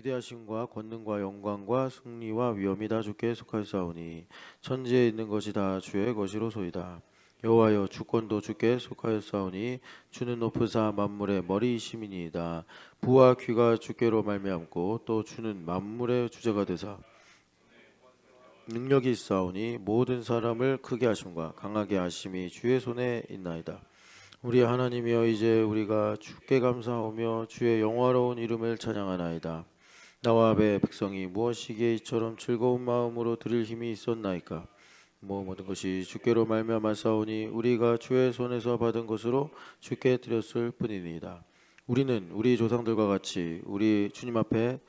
위대하심과 권능과 영광과 승리와 위엄이 다 주께 속하였사오니 천지에 있는 것이 다 주의 것이로소이다. 여호와여 주권도 주께 속하였사오니 주는 높으사 만물의 머리이심이니이다. 부와 귀가 주께로 말미암고 또 주는 만물의 주제가 되사 능력이 있사오니 모든 사람을 크게 하심과 강하게 하심이 주의 손에 있나이다. 우리 하나님이여 이제 우리가 주께 감사하며 주의 영화로운 이름을 찬양하나이다. 나와 내 백성이 무엇이기에 이처럼 즐거운 마음으로 드릴 힘이 있었나이까. 모든 것이 주께로 말미암았사오니 우리가 주의 손에서 받은 것으로 주께 드렸을 뿐이니이다. 우리는 우리 조상들과 같이 우리 주님 앞에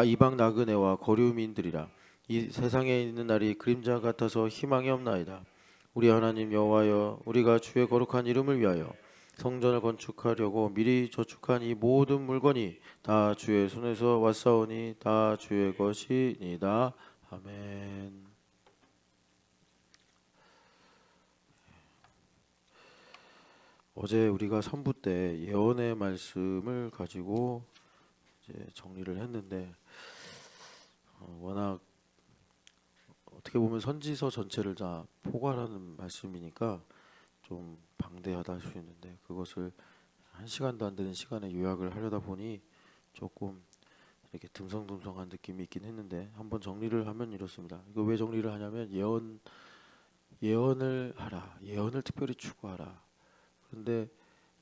이방 나그네와 거류민들이라. 이 세상에 있는 날이 그림자 같아서 희망이 없나이다. 우리 하나님 여호와여 우리가 주의 거룩한 이름을 위하여 성전을 건축하려고 미리 저축한 이 모든 물건이 다 주의 손에서 왔사오니 다 주의 것이니이다. 아멘. 어제 우리가 선부 때 예언의 말씀을 가지고 이제 정리를 했는데 워낙 어떻게 보면 선지서 전체를 다 포괄하는 말씀이니까 좀 방대하다 할 수 있는데 그것을 1시간도 안 되는 시간에 요약을 하려다 보니 조금 이렇게 듬성듬성한 느낌이 있긴 했는데 한번 정리를 하면 이렇습니다. 이거 왜 정리를 하냐면 예언을 하라. 예언을 특별히 추구하라. 그런데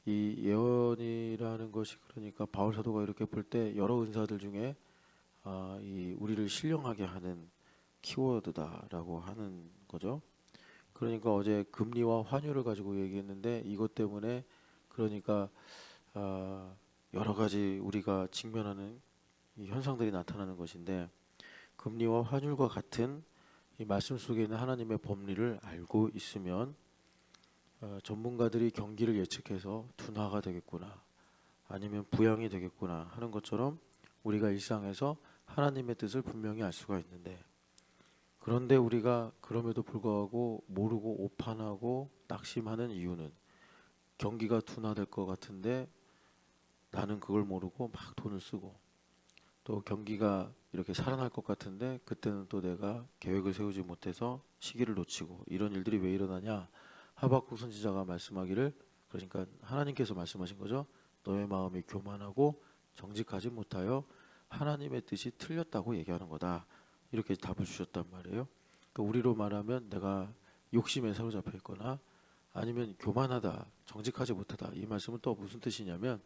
이 예언이라는 것이 그러니까 바울 사도가 이렇게 볼 때 여러 은사들 중에 이 우리를 신령하게 하는 키워드다라고 하는 거죠. 그러니까 어제 금리와 환율을 가지고 얘기했는데 이것 때문에 그러니까 여러 가지 우리가 직면하는 이 현상들이 나타나는 것인데 금리와 환율과 같은 이 말씀 속에 있는 하나님의 법리를 알고 있으면 전문가들이 경기를 예측해서 둔화가 되겠구나 아니면 부양이 되겠구나 하는 것처럼 우리가 일상에서 하나님의 뜻을 분명히 알 수가 있는데 그런데 우리가 그럼에도 불구하고 모르고 오판하고 낙심하는 이유는 경기가 둔화될 것 같은데 나는 그걸 모르고 막 돈을 쓰고 또 경기가 이렇게 살아날 것 같은데 그때는 또 내가 계획을 세우지 못해서 시기를 놓치고 이런 일들이 왜 일어나냐. 하박국 선지자가 말씀하기를 그러니까 하나님께서 말씀하신 거죠. 너의 마음이 교만하고 정직하지 못하여 하나님의 뜻이 틀렸다고 얘기하는 거다. 이렇게 답을 주셨단 말이에요. 그러니까 우리로 말하면 내가 욕심에 사로잡혀 있거나 아니면 교만하다, 정직하지 못하다. 이 말씀은 또 무슨 뜻이냐면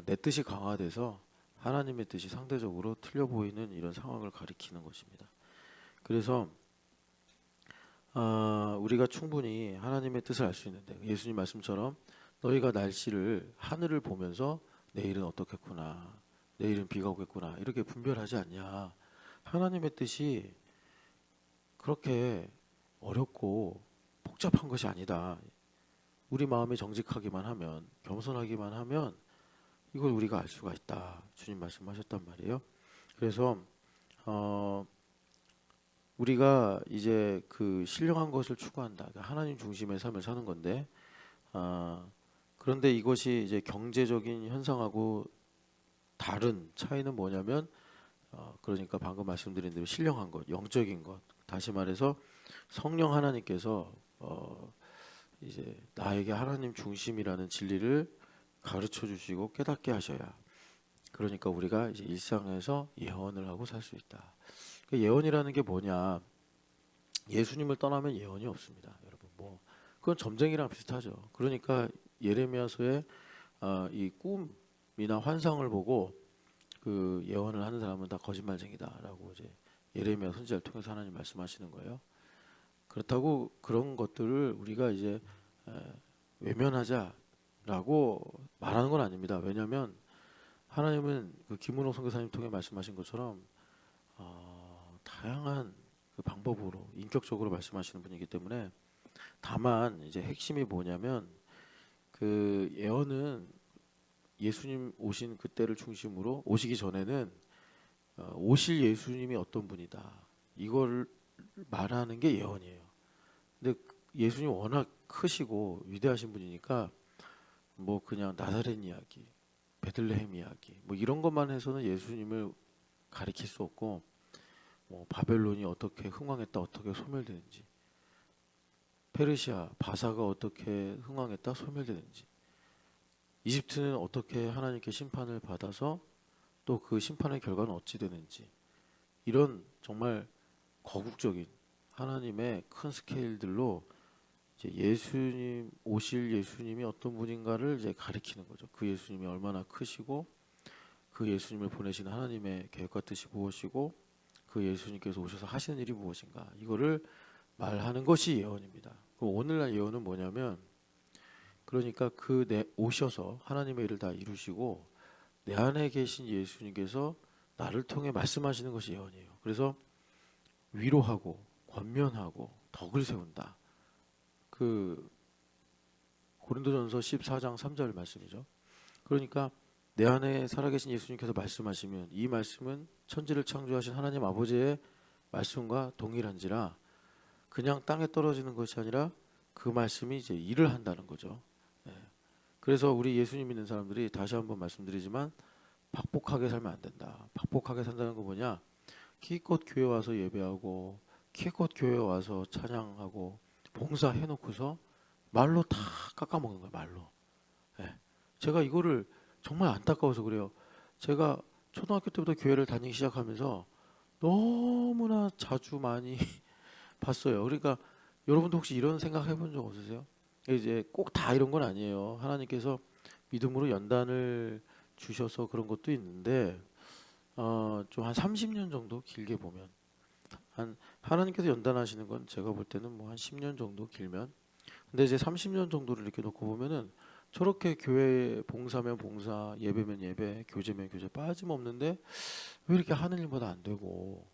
내 뜻이 강화돼서 하나님의 뜻이 상대적으로 틀려 보이는 이런 상황을 가리키는 것입니다. 그래서 우리가 충분히 하나님의 뜻을 알 수 있는데 예수님 말씀처럼 너희가 날씨를 하늘을 보면서 내일은 어떻겠구나, 내일은 비가 오겠구나 이렇게 분별하지 않냐. 하나님의 뜻이 그렇게 어렵고 복잡한 것이 아니다. 우리 마음이 정직하기만 하면 겸손하기만 하면 이걸 우리가 알 수가 있다. 주님 말씀하셨단 말이에요. 그래서 우리가 이제 그 신령한 것을 추구한다. 하나님 중심의 삶을 사는 건데 그런데 이것이 이제 경제적인 현상하고 다른 차이는 뭐냐면 그러니까 방금 말씀드린 대로 신령한 것, 영적인 것. 다시 말해서 성령 하나님께서 이제 나에게 하나님 중심이라는 진리를 가르쳐 주시고 깨닫게 하셔야 그러니까 우리가 이제 일상에서 예언을 하고 살 수 있다. 그러니까 예언이라는 게 뭐냐? 예수님을 떠나면 예언이 없습니다, 여러분. 그건 점쟁이랑 비슷하죠. 그러니까 예레미야서에 이 꿈이나 환상을 보고 그 예언을 하는 사람은 다 거짓말쟁이다라고 이제 예레미야 선지자를 통해서 하나님 말씀하시는 거예요. 그렇다고 그런 것들을 우리가 이제 외면하자라고 말하는 건 아닙니다. 왜냐하면 하나님은 그 김은옥 선교사님 통해 말씀하신 것처럼 다양한 그 방법으로 인격적으로 말씀하시는 분이기 때문에 다만 이제 핵심이 뭐냐면 그 예언은 예수님 오신 그때를 중심으로 오시기 전에는 오실 예수님이 어떤 분이다 이걸 말하는 게 예언이에요. 근데 예수님 워낙 크시고 위대하신 분이니까 그냥 나사렛 이야기, 베들레헴 이야기 이런 것만 해서는 예수님을 가리킬 수 없고, 뭐 바벨론이 어떻게 흥왕했다, 어떻게 소멸되는지, 페르시아 바사가 어떻게 흥왕했다, 소멸되는지, 이집트는 어떻게 하나님께 심판을 받아서 또 그 심판의 결과는 어찌 되는지, 이런 정말 거국적인 하나님의 큰 스케일들로 이제 예수님 오실 예수님이 어떤 분인가를 이제 가리키는 거죠. 그 예수님이 얼마나 크시고 그 예수님을 보내신 하나님의 계획과 뜻이 무엇이고 그 예수님께서 오셔서 하시는 일이 무엇인가, 이거를 말하는 것이 예언입니다. 오늘날 예언은 뭐냐면, 그러니까 그 내 오셔서 하나님의 일을 다 이루시고 내 안에 계신 예수님께서 나를 통해 말씀하시는 것이 예언이에요. 그래서 위로하고 권면하고 덕을 세운다. 그 고린도전서 14장 3절 말씀이죠. 그러니까 내 안에 살아계신 예수님께서 말씀하시면 이 말씀은 천지를 창조하신 하나님 아버지의 말씀과 동일한지라, 그냥 땅에 떨어지는 것이 아니라 그 말씀이 이제 일을 한다는 거죠. 예. 그래서 우리 예수님 믿는 사람들이, 다시 한번 말씀드리지만, 박복하게 살면 안 된다. 박복하게 산다는 거 뭐냐? 기껏 교회 와서 예배하고 기껏 교회 와서 찬양하고 봉사해놓고서 말로 다 깎아먹는 거예요. 말로. 예. 제가 이거를 정말 안타까워서 그래요. 제가 초등학교 때부터 교회를 다니기 시작하면서 너무나 자주 많이 봤어요. 그러니까 여러분도 혹시 이런 생각 해본 적 없으세요? 이제 꼭 다 이런 건 아니에요. 하나님께서 믿음으로 연단을 주셔서 그런 것도 있는데, 좀 한 30년 정도 길게 보면, 한 하나님께서 연단하시는 건 제가 볼 때는 뭐 한 10년 정도 길면, 근데 이제 30년 정도를 이렇게 놓고 보면은 저렇게 교회 봉사면 봉사, 예배면 예배, 교제면 교제 빠짐없는데 왜 이렇게 하는 일보다 안 되고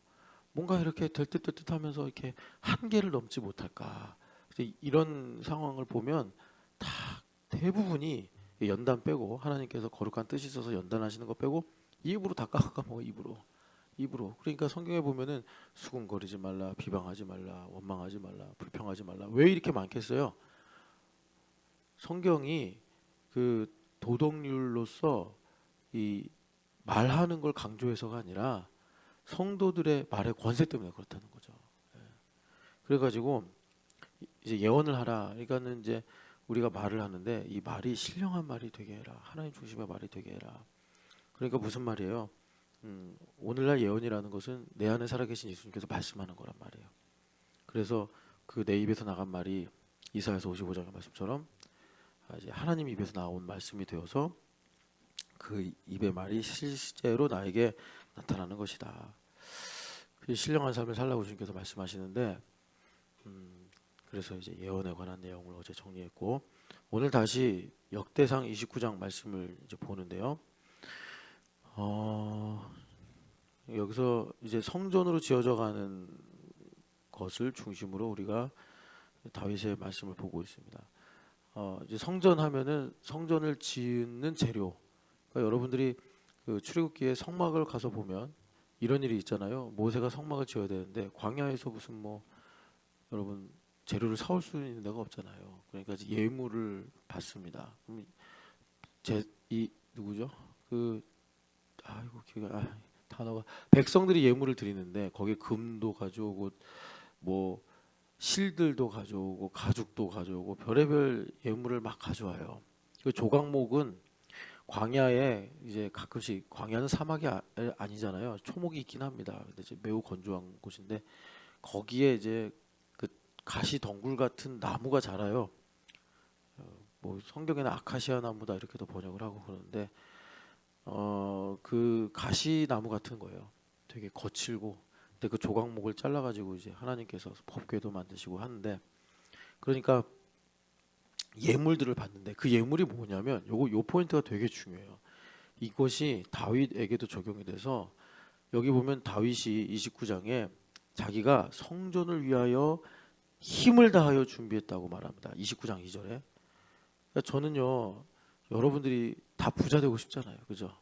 뭔가 이렇게 될 듯 될 듯 하면서 이렇게 한계를 넘지 못할까. 그래서 이런 상황을 보면 다 대부분이 연단 빼고, 하나님께서 거룩한 뜻이 있어서 연단하시는 거 빼고 입으로 다 깎아먹어. 입으로. 그러니까 성경에 보면은 수군거리지 말라, 비방하지 말라, 원망하지 말라, 불평하지 말라. 왜 이렇게 많겠어요? 성경이 그 도덕률로서 이 말하는 걸 강조해서가 아니라 성도들의 말의 권세 때문에 그렇다는 거죠. 예. 그래가지고 이제 예언을 하라. 그러니까는 이제 우리가 말을 하는데 이 말이 신령한 말이 되게 해라. 하나님 중심의 말이 되게 해라. 그러니까 무슨 말이에요? 오늘날 예언이라는 것은 내 안에 살아계신 예수님께서 말씀하는 거란 말이에요. 그래서 그 내 입에서 나간 말이 이사야서 55장의 말씀처럼 이제 하나님 입에서 나온 말씀이 되어서 그 입의 말이 실제로 나에게 나타나는 것이다. 그 신령한 삶을 살라고 주님께서 말씀하시는데, 그래서 이제 예언에 관한 내용을 어제 정리했고, 오늘 다시 역대상 29장 말씀을 이제 보는데요. 여기서 이제 성전으로 지어져 가는 것을 중심으로 우리가 다윗의 말씀을 보고 있습니다. 이제 성전하면은 성전을 짓는 재료. 그러니까 여러분들이 그 출애굽기에 성막을 가서 보면 이런 일이 있잖아요. 모세가 성막을 지어야 되는데 광야에서 무슨 뭐 여러분 재료를 사올 수 있는 데가 없잖아요. 그러니까 이제 예물을 받습니다. 그럼 이 누구죠? 그 아이고 단어가, 백성들이 예물을 드리는데 거기에 금도 가져오고 뭐 실들도 가져오고 가죽도 가져오고 별의별 예물을 막 가져와요. 그 조각목은 광야에 이제 가끔씩, 광야는 사막이 아니잖아요. 초목이 있긴 합니다. 근데 이제 매우 건조한 곳인데 거기에 이제 그 가시 덩굴 같은 나무가 자라요. 뭐 성경에는 아카시아 나무다 이렇게도 번역을 하고 그러는데, 그 가시 나무 같은 거예요. 되게 거칠고. 근데 그 조각목을 잘라가지고 이제 하나님께서 법궤도 만드시고 하는데, 그러니까 예물들을 받는데 그 예물이 뭐냐면 요 포인트가 되게 중요해요. 이것이 다윗에게도 적용이 돼서 여기 보면 다윗이 29장에 자기가 성전을 위하여 힘을 다하여 준비했다고 말합니다. 29장 2절에. 그러니까 저는요, 여러분들이 다 부자 되고 싶잖아요. 그죠?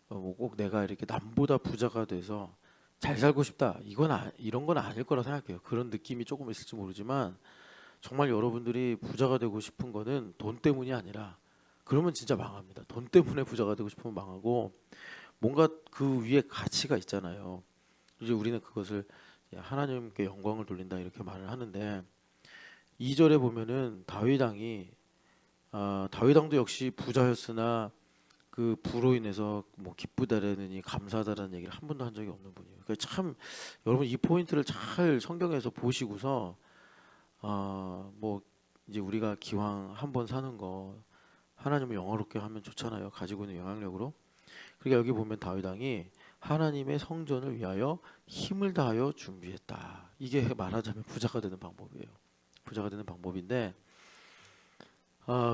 뭐꼭 내가 이렇게 남보다 부자가 돼서 잘 살고 싶다. 이런 건 아닐 거라 생각해요. 그런 느낌이 조금 있을지 모르지만 정말 여러분들이 부자가 되고 싶은 거는 돈 때문이 아니라, 그러면 진짜 망합니다. 돈 때문에 부자가 되고 싶으면 망하고, 뭔가 그 위에 가치가 있잖아요. 이제 우리는 그것을 하나님께 영광을 돌린다 이렇게 말을 하는데 2절에 보면은 다윗 왕도 역시 부자였으나 그 부로 인해서 뭐 기쁘다라느니 감사하다라는 얘기를 한 번도 한 적이 없는 분이에요. 그러니까 참 여러분 이 포인트를 잘 성경에서 보시고서 뭐 이제 우리가 기왕 한 번 사는 거 하나님을 영화롭게 하면 좋잖아요. 가지고 있는 영향력으로. 그러니까 여기 보면 다윗 왕이 하나님의 성전을 위하여 힘을 다하여 준비했다. 이게 말하자면 부자가 되는 방법이에요. 부자가 되는 방법인데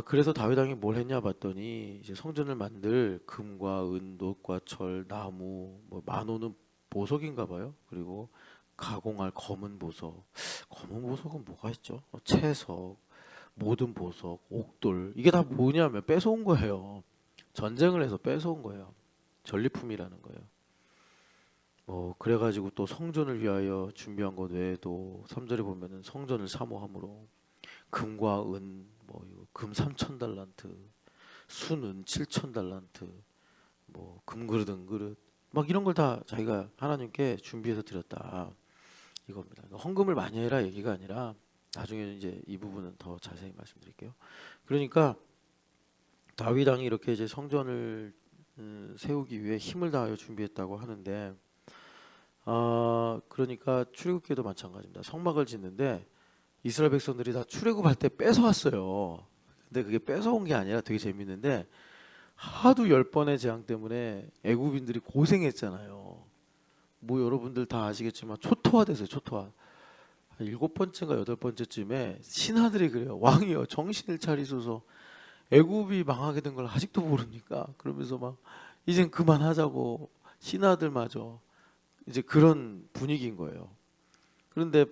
그래서 다윗 왕이 뭘 했냐 봤더니 이제 성전을 만들 금과 은, 놋과 철, 나무, 뭐 만호는 보석인가 봐요. 그리고 가공할 검은 보석. 검은 보석은 뭐가 있죠? 채석, 모든 보석, 옥돌. 이게 다 뭐냐면 뺏어온 거예요. 전쟁을 해서 뺏어온 거예요. 전리품이라는 거예요. 그래가지고 또 성전을 위하여 준비한 것 외에도 3절에 보면은 성전을 사모함으로 금과 은, 금 3천 달란트, 순은 7천 달란트, 금그릇, 은그릇, 막 이런 걸 다 자기가 하나님께 준비해서 드렸다 이겁니다. 헌금을 많이 해라 얘기가 아니라 나중에 이제 이 부분은 더 자세히 말씀드릴게요. 그러니까 다윗 왕이 이렇게 이제 성전을 세우기 위해 힘을 다하여 준비했다고 하는데 그러니까 출애굽기도 마찬가지입니다. 성막을 짓는데 이스라엘 백성들이 다 출애굽할 때 뺏어왔어요. 근데 그게 뺏어온 게 아니라 되게 재밌는데 하도 10번의 재앙 때문에 애굽인들이 고생했잖아요. 뭐 여러분들 다 아시겠지만 초토화됐어요. 초토화. 한 7번째인가 8번째쯤에 신하들이 그래요. 왕이요 정신을 차리소서. 애굽이 망하게 된 걸 아직도 모릅니까? 그러면서 막 이젠 그만하자고 신하들마저 이제 그런 분위기인 거예요. 그런데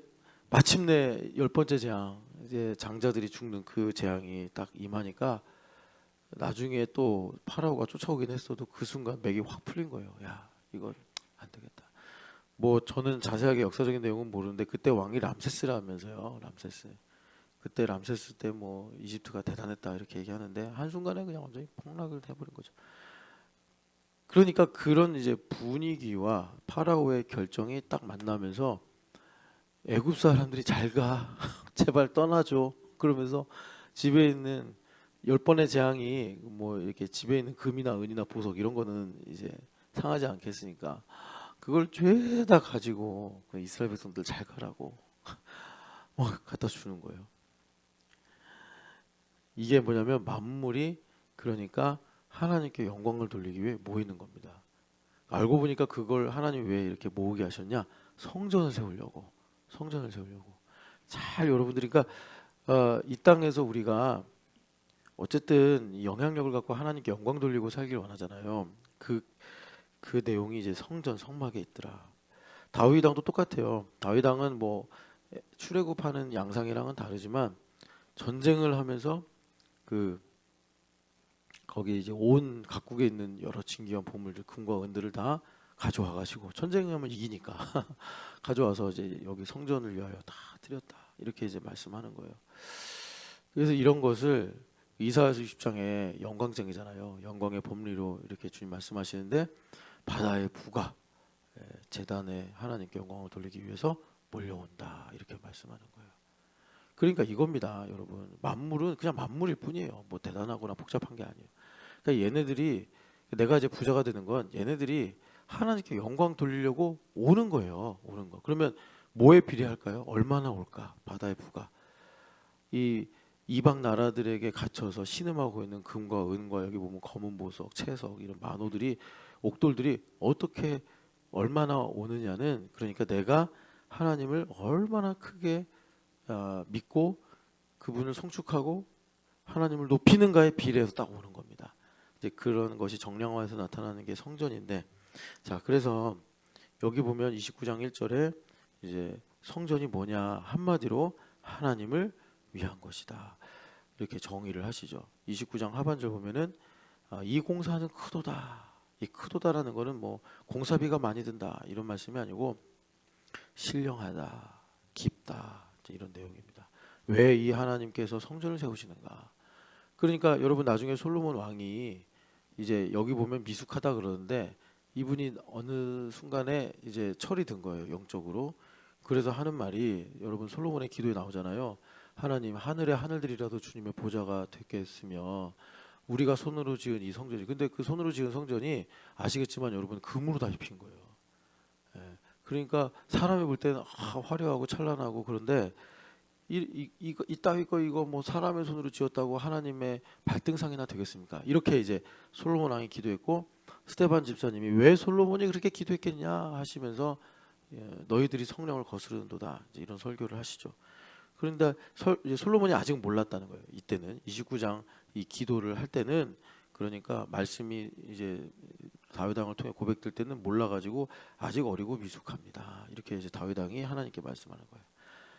마침내 10번째 재앙, 이제 장자들이 죽는 그 재앙이 딱 임하니까 나중에 또 파라오가 쫓아오긴 했어도 그 순간 맥이 확 풀린 거예요. 야, 이건 안 되겠다. 뭐 저는 자세하게 역사적인 내용은 모르는데 그때 왕이 람세스라면서요. 람세스. 그때 람세스 때 뭐 이집트가 대단했다 이렇게 얘기하는데 한순간에 그냥 완전히 폭락을 해버린 거죠. 그러니까 그런 이제 분위기와 파라오의 결정이 딱 만나면서 애굽 사람들이 잘 가. 제발 떠나줘. 그러면서 집에 있는 10번의 재앙이 뭐 이렇게 집에 있는 금이나 은이나 보석 이런 거는 이제 상하지 않겠으니까 그걸 죄다 가지고 그 이스라엘 백성들 잘 가라고 갖다 주는 거예요. 이게 뭐냐면 만물이 그러니까 하나님께 영광을 돌리기 위해 모이는 겁니다. 알고 보니까 그걸 하나님 왜 이렇게 모으게 하셨냐? 성전을 세우려고. 성전을 세우려고. 잘 여러분들이 그러니까 이 땅에서 우리가 어쨌든 영향력을 갖고 하나님께 영광 돌리고 살길 원하잖아요. 그 내용이 이제 성전 성막에 있더라. 다윗 왕도 똑같아요. 다윗 왕은 뭐 출애굽하는 양상이랑은 다르지만 전쟁을 하면서 그 거기 이제 온 각국에 있는 여러 진귀한 보물들 금과 은들을 다 가져와 가지고 전쟁하면 이기니까 가져와서 이제 여기 성전을 위하여 다 드렸다 이렇게 이제 말씀하는 거예요. 그래서 이런 것을 이사야서 60장에 영광쟁이잖아요. 영광의 법리로 이렇게 주님 말씀하시는데 바다의 부가 제단에 하나님께 영광을 돌리기 위해서 몰려온다 이렇게 말씀하는 거예요. 그러니까 이겁니다, 여러분. 만물은 그냥 만물일 뿐이에요. 뭐 대단하거나 복잡한 게 아니에요. 그러니까 얘네들이 내가 이제 부자가 되는 건 얘네들이 하나님께 영광 돌리려고 오는 거예요. 오는 거. 그러면 뭐에 비례할까요? 얼마나 올까? 바다의 부가 이 이방 나라들에게 갇혀서 신음하고 있는 금과 은과 여기 보면 검은 보석, 채석 이런 만호들이 옥돌들이 어떻게 얼마나 오느냐는 그러니까 내가 하나님을 얼마나 크게 믿고 그분을 송축하고 하나님을 높이는가에 비례해서 딱 오는 겁니다. 이제 그런 것이 정량화에서 나타나는 게 성전인데 자 그래서 여기 보면 29장 1절에 이제 성전이 뭐냐 한마디로 하나님을 위한 것이다 이렇게 정의를 하시죠. 29장 하반절 보면은 이 공사는 크도다. 이 크도다라는 거는 뭐 공사비가 많이 든다 이런 말씀이 아니고 신령하다, 깊다 이런 내용입니다. 왜 이 하나님께서 성전을 세우시는가? 그러니까 여러분 나중에 솔로몬 왕이 이제 여기 보면 미숙하다 그러는데 이분이 어느 순간에 이제 철이 든 거예요, 영적으로. 그래서 하는 말이 여러분 솔로몬의 기도에 나오잖아요. 하나님, 하늘의 하늘들이라도 주님의 보좌가 되겠으며 우리가 손으로 지은 이 성전이, 근데 그 손으로 지은 성전이 아시겠지만 여러분 금으로 다 입힌 거예요. 예. 그러니까 사람이 볼 때는 화려하고 찬란하고, 그런데 이따위 거 이거 뭐 사람의 손으로 지었다고 하나님의 발등상이나 되겠습니까? 이렇게 이제 솔로몬 왕이 기도했고, 스데반 집사님이 왜 솔로몬이 그렇게 기도했겠냐 하시면서 너희들이 성령을 거스르는도다, 이제 이런 설교를 하시죠. 그런데 이제 솔로몬이 아직 몰랐다는 거예요. 이때는 29장 이 기도를 할 때는, 그러니까 말씀이 이제 다윗 왕을 통해 고백될 때는 몰라가지고 아직 어리고 미숙합니다. 이렇게 이제 다윗 왕이 하나님께 말씀하는 거예요.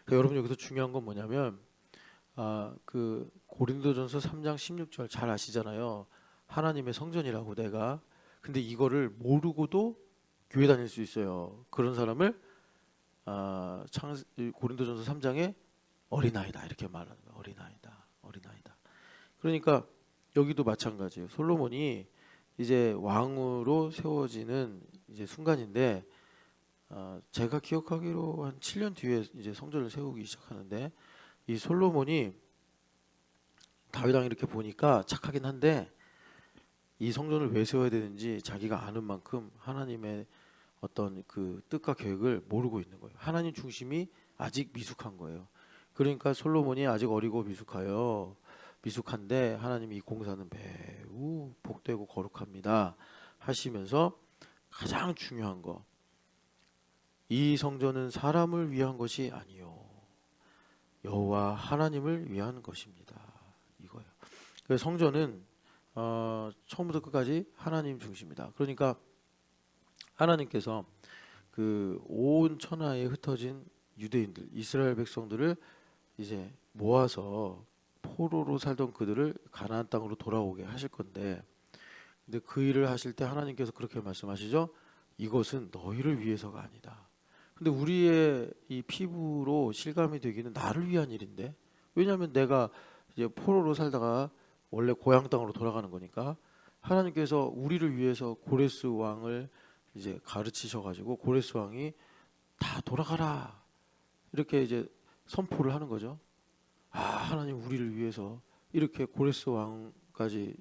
그러니까 여러분 여기서 중요한 건 뭐냐면, 그 고린도전서 3장 16절 잘 아시잖아요. 하나님의 성전이라고 내가. 근데 이거를 모르고도 교회 다닐 수 있어요. 그런 사람을 고린도전서 3장에 어린아이다 이렇게 말하는 거예요. 어린아이다, 어린아이다. 그러니까 여기도 마찬가지예요. 솔로몬이 이제 왕으로 세워지는 이제 순간인데, 제가 기억하기로 한 7년 뒤에 이제 성전을 세우기 시작하는데, 이 솔로몬이 다윗 왕 이렇게 보니까 착하긴 한데 이 성전을 왜 세워야 되는지 자기가 아는 만큼 하나님의 어떤 그 뜻과 계획을 모르고 있는 거예요. 하나님 중심이 아직 미숙한 거예요. 그러니까 솔로몬이 아직 어리고 미숙한데 하나님이 이 공사는 매우 복되고 거룩합니다 하시면서, 가장 중요한 거, 이 성전은 사람을 위한 것이 아니요 여호와 하나님을 위한 것입니다, 이거예요. 그래서 성전은 처음부터 끝까지 하나님 중심이다. 그러니까 하나님께서 그 온 천하에 흩어진 유대인들, 이스라엘 백성들을 이제 모아서 포로로 살던 그들을 가나안 땅으로 돌아오게 하실 건데, 근데 그 일을 하실 때 하나님께서 그렇게 말씀하시죠. 이것은 너희를 위해서가 아니다. 근데 우리의 이 피부로 실감이 되기는 나를 위한 일인데, 왜냐하면 내가 이제 포로로 살다가 원래 고향 땅으로 돌아가는 거니까, 하나님께서 우리를 위해서 고레스 왕을 이제 가르치셔가지고 고레스 왕이 다 돌아가라 이렇게 이제 선포를 하는 거죠. 하나님 우리를 위해서 이렇게 고레스 왕까지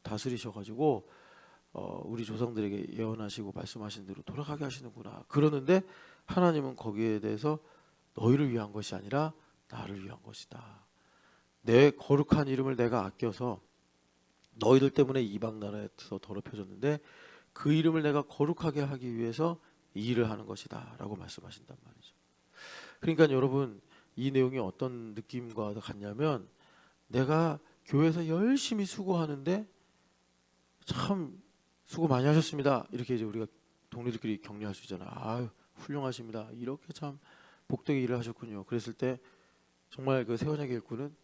다스리셔가지고 우리 조상들에게 예언하시고 말씀하신 대로 돌아가게 하시는구나. 그러는데 하나님은 거기에 대해서 너희를 위한 것이 아니라 나를 위한 것이다. 내 거룩한 이름을 내가 아껴서 너희들 때문에 이방 나라에서 더럽혀졌는데 그 이름을 내가 거룩하게 하기 위해서 이 일을 하는 것이다 라고 말씀하신단 말이죠. 그러니까 여러분, 이 내용이 어떤 느낌과 같냐면, 내가 교회에서 열심히 수고하는데 참 수고 많이 하셨습니다 이렇게 이제 우리가 동료들끼리 격려할 수 있잖아요. 아유 훌륭하십니다, 이렇게 참 복되게 일을 하셨군요. 그랬을 때 정말 그 세원야계 일꾼은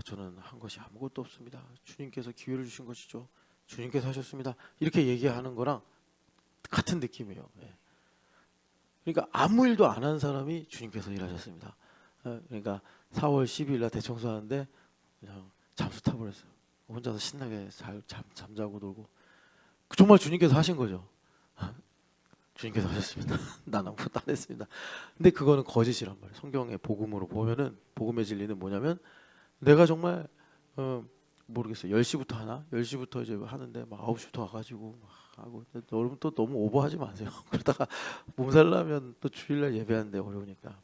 저는 한 것이 아무것도 없습니다, 주님께서 기회를 주신 것이죠, 주님께서 하셨습니다, 이렇게 얘기하는 거랑 같은 느낌이에요. 그러니까 아무 일도 안 한 사람이 주님께서 일하셨습니다. 그러니까 4월 12일 날 대청소하는데 그냥 잠수 타버렸어요. 혼자서 신나게 잠자고 놀고. 정말 주님께서 하신 거죠. 주님께서 하셨습니다. 난 아무것도 안 했습니다. 근데 그거는 거짓이란 말이에요. 성경의 복음으로 보면은, 복음의 진리는 뭐냐면, 내가 정말 모르겠어요. 10시부터 하나? 10시부터 이제 하는데 막 9시부터 와가지고 막 하고. 여러분 또 너무 오버하지 마세요. 그러다가 몸살나면 또 주일날 예배하는데 어려우니까.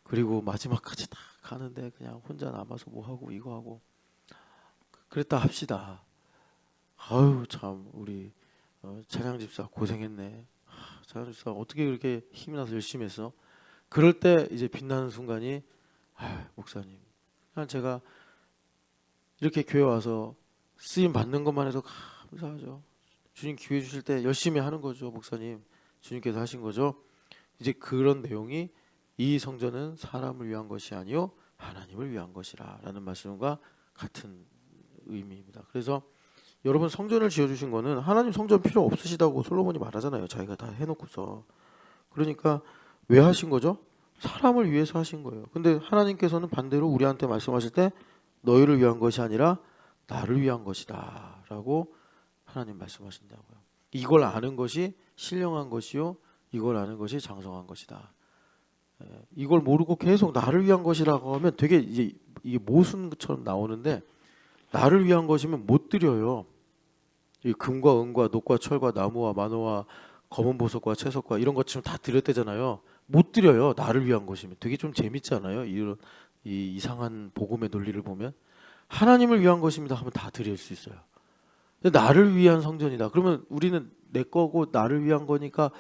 그리고 마지막까지 다 가는데 그냥 혼자 남아서 뭐 하고 이거 하고 그랬다 합시다. 아유 참 우리 차장 집사 고생했네. 차장 집사 어떻게 그렇게 힘이 나서 열심히 했어? 그럴 때 이제 빛나는 순간이, 목사님, 그냥 제가 이렇게 교회 와서 쓰임 받는 것만 해도 감사하죠. 주님 기회 주실 때 열심히 하는 거죠. 목사님, 주님께서 하신 거죠. 이제 그런 내용이 이 성전은 사람을 위한 것이 아니요 하나님을 위한 것이라 라는 말씀과 같은 의미입니다. 그래서 여러분, 성전을 지어주신 거는 하나님 성전 필요 없으시다고 솔로몬이 말하잖아요. 자기가 다 해놓고서. 그러니까 왜 하신 거죠? 사람을 위해서 하신 거예요. 근데 하나님께서는 반대로 우리한테 말씀하실 때 너희를 위한 것이 아니라 나를 위한 것이다 라고 하나님 말씀하신다고요. 이걸 아는 것이 신령한 것이요 이걸 아는 것이 장성한 것이다. 이걸 모르고 계속 나를 위한 것이라고 하면 되게 이게 모순처럼 나오는데, 나를 위한 것이면 못 드려요. 이 금과 은과 녹과 철과 나무와 만호와 검은 보석과 채석과 이런 것처럼 다 드렸대잖아요. 못 드려요. 나를 위한 것이면. 되게 좀 재밌지 않아요? 이런 이 이상한 복음의 논리를 보면 하나님을 위한 것입니다 하면 다 드릴 수 있어요. 근데 나를 위한 성전이다. 그러면 우리는 내 거고 나를 위한 거니까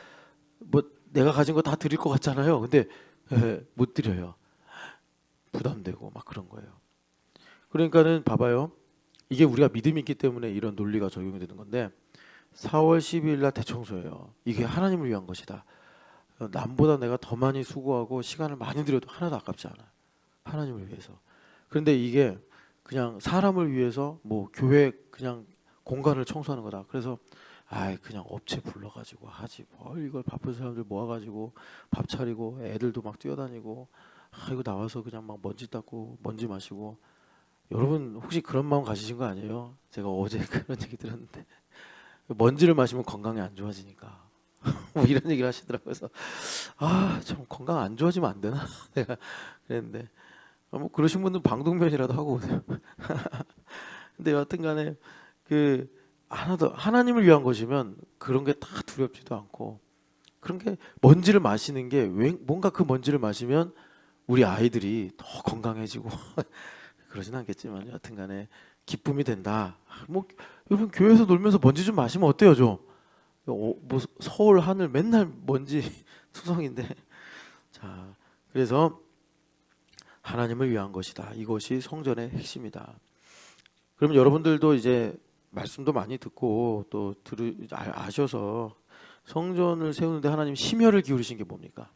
뭐 내가 가진 거 다 드릴 것 같잖아요. 근데 못 드려요. 부담되고 막 그런 거예요. 그러니까는 봐봐요. 이게 우리가 믿음이 있기 때문에 이런 논리가 적용이 되는 건데, 4월 12일 날 대청소예요. 이게 하나님을 위한 것이다. 남보다 내가 더 많이 수고하고 시간을 많이 들여도 하나도 아깝지 않아요. 하나님을 위해서. 그런데 이게 그냥 사람을 위해서 뭐 교회 그냥 공간을 청소하는 거다. 그래서 그냥 업체 불러가지고 하지 뭘 이걸 바쁜 사람들 모아가지고 밥 차리고 애들도 막 뛰어다니고 이거 나와서 그냥 막 먼지 닦고 먼지 마시고. 여러분 혹시 그런 마음 가지신 거 아니에요? 제가 어제 그런 얘기 들었는데 먼지를 마시면 건강이 안 좋아지니까 뭐 이런 얘기를 하시더라고요. 그래서 좀 건강 안 좋아지면 안 되나 내가 그랬는데, 뭐 그러신 분들은 방독면이라도 하고 오세요. 근데 여하튼간에 그 하나도 하나님을 위한 것이면 그런 게 다 두렵지도 않고, 그런 게 먼지를 마시는 게 뭔가 그 먼지를 마시면 우리 아이들이 더 건강해지고 그러진 않겠지만 여하튼간에 기쁨이 된다. 뭐 여러분 교회에서 놀면서 먼지 좀 마시면 어때요 좀? 뭐 서울 하늘 맨날 먼지 투성인데. 자, 그래서 하나님을 위한 것이다. 이것이 성전의 핵심이다. 그러면 여러분들도 이제 말씀도 많이 듣고 또 아셔서 성전을 세우는데 하나님 심혈을 기울이신 게 뭡니까?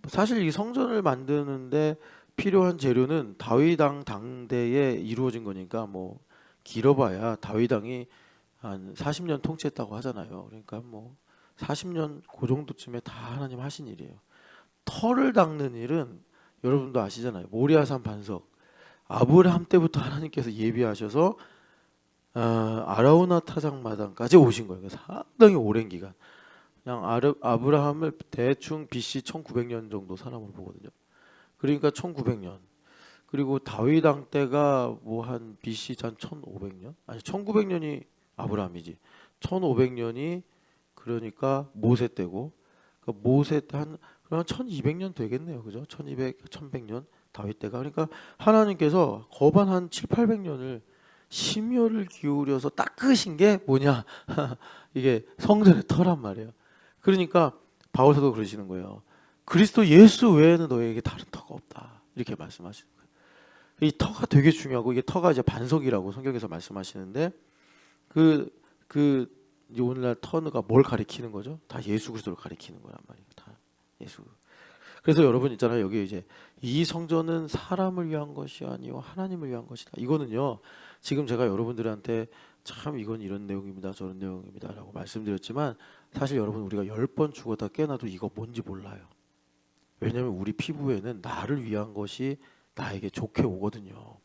사실 이 성전을 만드는데 필요한 재료는 다윗 왕 당대에 이루어진 거니까 뭐 길어봐야 다윗 왕이 한 40년 통치했다고 하잖아요. 그러니까 뭐 40년 그 정도쯤에 다 하나님 하신 일이에요. 터를 닦는 일은 여러분도 아시잖아요. 모리아산 반석, 아브라함 때부터 하나님께서 예비하셔서 아라우나 타작마당까지 오신 거예요. 상당히 오랜 기간. 그냥 아브라함을 대충 BC 1900년 정도 사람으로 보거든요. 그러니까 1900년. 그리고 다윗 왕 때가 뭐 한 BC 한 1500년? 아니 1900년이 아브라함이지. 1500년이 그러니까 모세 때고, 그러니까 모세 때 한 1200년 되겠네요. 그죠? 1200, 1100년 다윗 때가. 그러니까 하나님께서 거반 한 7, 800년을 심혈을 기울여서 닦으신 게 뭐냐? 이게 성전의 터란 말이에요. 그러니까 바울사도 그러시는 거예요. 그리스도 예수 외에는 너에게 다른 터가 없다. 이렇게 말씀하시는 거예요. 이 터가 되게 중요하고, 이게 터가 이제 반석이라고 성경에서 말씀하시는데, 이제 오늘날 터가 뭘 가리키는 거죠? 다 예수 그리스도를 가리키는 거란 말이에요. 다 예수. 그래서 여러분 있잖아요. 여기 이제 이 성전은 사람을 위한 것이 아니요 하나님을 위한 것이다. 이거는요. 지금 제가 여러분들한테 참 이건 이런 내용입니다. 저런 내용입니다라고 말씀드렸지만, 사실 여러분 우리가 10번 죽었다 깨어나도 이거 뭔지 몰라요. 왜냐하면 우리 피부에는 나를 위한 것이 나에게 좋게 오거든요.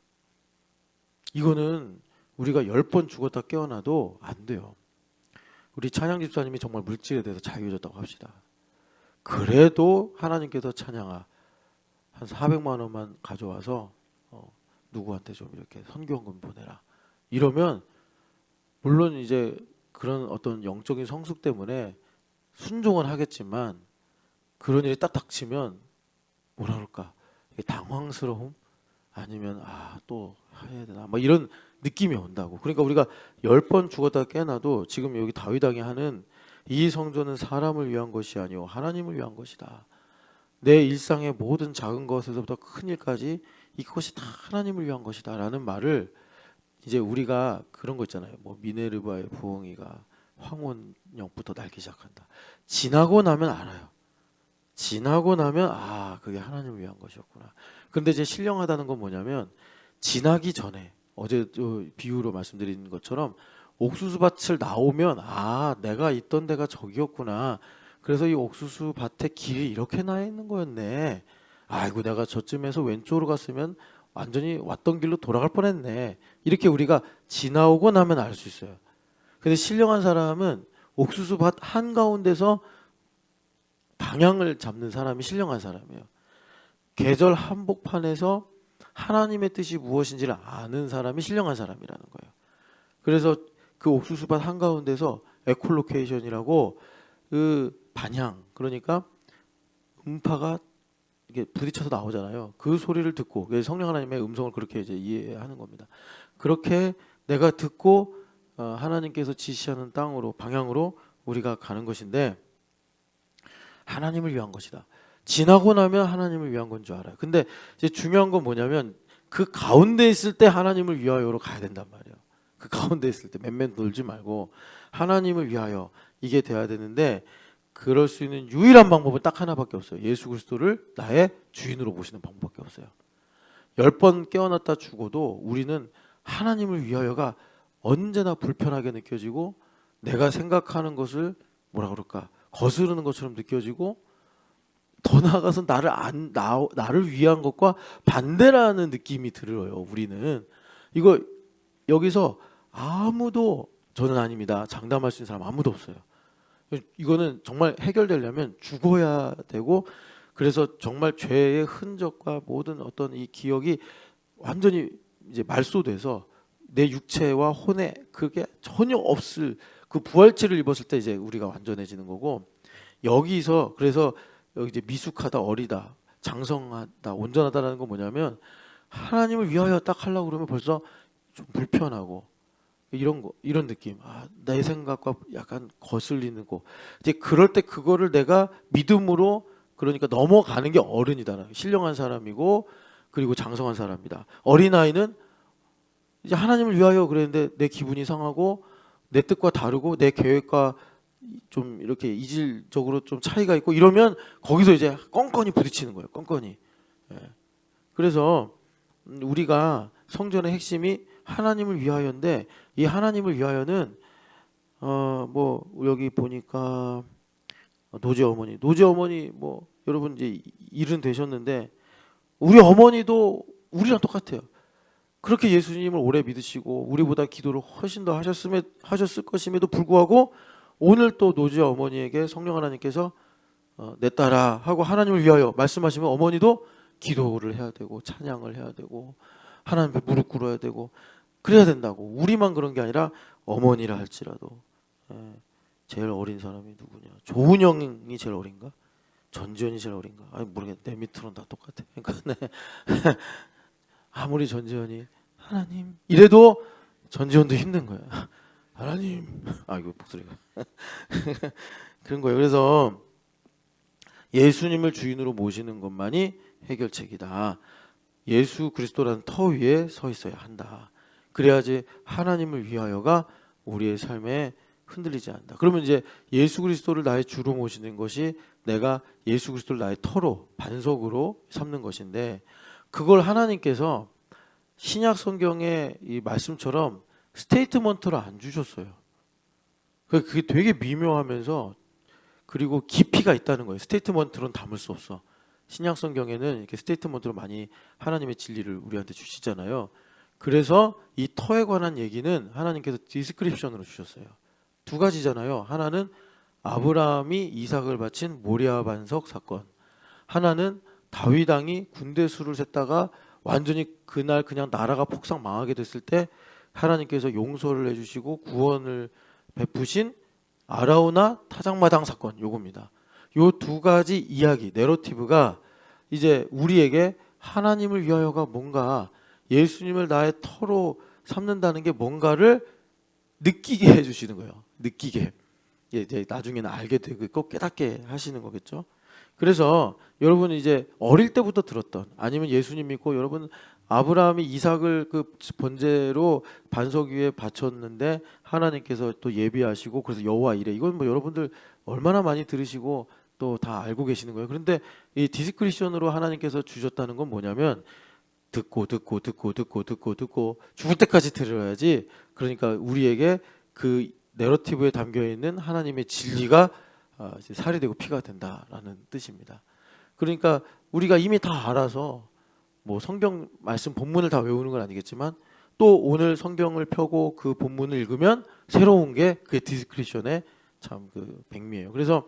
이거는 우리가 10번 죽었다 깨어나도 안 돼요. 우리 찬양 집사님이 정말 물질에 대해서 자유해졌다고 합시다. 그래도 하나님께서 찬양아 한 400만 원만 가져와서 누구한테 좀 이렇게 선교헌금 보내라. 이러면 물론 이제 그런 어떤 영적인 성숙 때문에 순종은 하겠지만, 그런 일이 딱 닥치면 뭐라 그럴까? 당황스러움? 아니면 또 해야 되나? 막 이런 느낌이 온다고. 그러니까 우리가 10번 죽었다 깨어나도 지금 여기 다윗 왕이 하는 이 성전은 사람을 위한 것이 아니오 하나님을 위한 것이다. 내 일상의 모든 작은 것에서부터 큰 일까지 이것이 다 하나님을 위한 것이다 라는 말을, 이제 우리가 그런 거 있잖아요. 뭐 미네르바의 부엉이가 황혼역부터 날기 시작한다. 지나고 나면 알아요. 지나고 나면 그게 하나님을 위한 것이었구나. 근데 이제 신령하다는 건 뭐냐면, 지나기 전에 어제 비유로 말씀드린 것처럼 옥수수 밭을 나오면 내가 있던 데가 저기였구나. 그래서 이 옥수수 밭에 길이 이렇게 나 있는 거였네. 아이고 내가 저쯤에서 왼쪽으로 갔으면 완전히 왔던 길로 돌아갈 뻔했네. 이렇게 우리가 지나오고 나면 알 수 있어요. 근데 신령한 사람은 옥수수밭 한가운데서 방향을 잡는 사람이 신령한 사람이에요. 계절 한복판에서 하나님의 뜻이 무엇인지를 아는 사람이 신령한 사람이라는 거예요. 그래서 그 옥수수밭 한가운데서 에콜로케이션이라고 그 반향, 그러니까 음파가 이게 부딪혀서 나오잖아요. 그 소리를 듣고 성령 하나님의 음성을 그렇게 이제 이해하는 겁니다. 그렇게 내가 듣고 하나님께서 지시하는 땅으로 방향으로 우리가 가는 것인데 하나님을 위한 것이다. 지나고 나면 하나님을 위한 건 줄 알아요. 근데 이제 중요한 건 뭐냐면 그 가운데 있을 때 하나님을 위하여로 가야 된단 말이에요. 그 가운데 있을 때 맨맨 놀지 말고 하나님을 위하여 이게 돼야 되는데 그럴 수 있는 유일한 방법은 딱 하나밖에 없어요. 예수 그리스도를 나의 주인으로 모시는 방법밖에 없어요. 10번 깨어났다 죽어도 우리는 하나님을 위하여가 언제나 불편하게 느껴지고 내가 생각하는 것을 뭐라 그럴까 거스르는 것처럼 느껴지고 더 나아가서 나를 위한 것과 반대라는 느낌이 들어요. 우리는 이거 여기서 아무도 저는 아닙니다. 장담할 수 있는 사람 아무도 없어요. 이거는 정말 해결되려면 죽어야 되고 그래서 정말 죄의 흔적과 모든 어떤 이 기억이 완전히 이제 말소돼서 내 육체와 혼에 그게 전혀 없을 그 부활체를 입었을 때 이제 우리가 완전해지는 거고 여기서 그래서 여기 이제 미숙하다 어리다 장성하다 온전하다라는 건 뭐냐면 하나님을 위하여 딱 하려고 그러면 벌써 좀 불편하고 이런 느낌 내 생각과 약간 거슬리는 거 이제 그럴 때 그거를 내가 믿음으로 그러니까 넘어가는 게 어른이다. 신령한 사람이고 그리고 장성한 사람이다. 어린아이는 이제 하나님을 위하여 그랬는데 내 기분이 상하고 내 뜻과 다르고 내 계획과 좀 이렇게 이질적으로 좀 차이가 있고 이러면 거기서 이제 껌껌이 부딪히는 거예요. 껌껌이. 그래서 우리가 성전의 핵심이 하나님을 위하여인데 이 하나님을 위하여는 뭐 여기 보니까 노제 어머니 뭐 여러분 이제 일은 되셨는데 우리 어머니도 우리랑 똑같아요. 그렇게 예수님을 오래 믿으시고 우리보다 기도를 훨씬 더 하셨을 것임에도 불구하고 오늘 또 노제 어머니에게 성령 하나님께서 내 딸아 하고 하나님을 위하여 말씀하시면 어머니도 기도를 해야 되고 찬양을 해야 되고 하나님 앞에 무릎 꿇어야 되고 그래야 된다고. 우리만 그런 게 아니라 어머니라 할지라도 제일 어린 사람이 누구냐? 조은영이 제일 어린가? 전지현이 제일 어린가? 아니 모르겠네. 내 밑으로는 다 똑같아. 그러니까 아무리 전지현이 하나님 이래도 전지현도 힘든 거야. 하나님 이거 목소리가 그런 거예요. 그래서 예수님을 주인으로 모시는 것만이 해결책이다. 예수 그리스도라는 터 위에 서 있어야 한다. 그래야지 하나님을 위하여가 우리의 삶에 흔들리지 않는다. 그러면 이제 예수 그리스도를 나의 주로 모시는 것이 내가 예수 그리스도를 나의 터로 반석으로 삼는 것인데 그걸 하나님께서 신약 성경의 이 말씀처럼 스테이트먼트로 안 주셨어요. 그게 되게 미묘하면서 그리고 깊이가 있다는 거예요. 스테이트먼트로는 담을 수 없어. 신약 성경에는 이렇게 스테이트먼트로 많이 하나님의 진리를 우리한테 주시잖아요. 그래서 이 터에 관한 얘기는 하나님께서 디스크립션으로 주셨어요. 두 가지잖아요. 하나는 아브라함이 이삭을 바친 모리아 반석 사건. 하나는 다윗 왕이 군대 수를 셌다가 완전히 그날 그냥 나라가 폭삭 망하게 됐을 때 하나님께서 용서를 해주시고 구원을 베푸신 아라우나 타작마당 사건 요겁니다. 요 두 가지 이야기 내러티브가 이제 우리에게 하나님을 위하여가 뭔가 예수님을 나의 터로 삼는다는 게 뭔가를 느끼게 해주시는 거예요. 느끼게 이제 나중에는 알게 되고 꼭 깨닫게 하시는 거겠죠. 그래서 여러분 이제 어릴 때부터 들었던 아니면 예수님 믿고 여러분 아브라함이 이삭을 그 번제로 반석 위에 바쳤는데 하나님께서 또 예비하시고 그래서 여호와 이레 이건 뭐 여러분들 얼마나 많이 들으시고 또 다 알고 계시는 거예요. 그런데 이 디스크리션으로 하나님께서 주셨다는 건 뭐냐면 듣고 죽을 때까지 들어야지. 그러니까 우리에게 그 내러티브에 담겨 있는 하나님의 진리가 이제 살이 되고 피가 된다라는 뜻입니다. 그러니까 우리가 이미 다 알아서 뭐 성경 말씀 본문을 다 외우는 건 아니겠지만 또 오늘 성경을 펴고 그 본문을 읽으면 새로운 게 그게 디스크리션의 참 그 백미예요. 그래서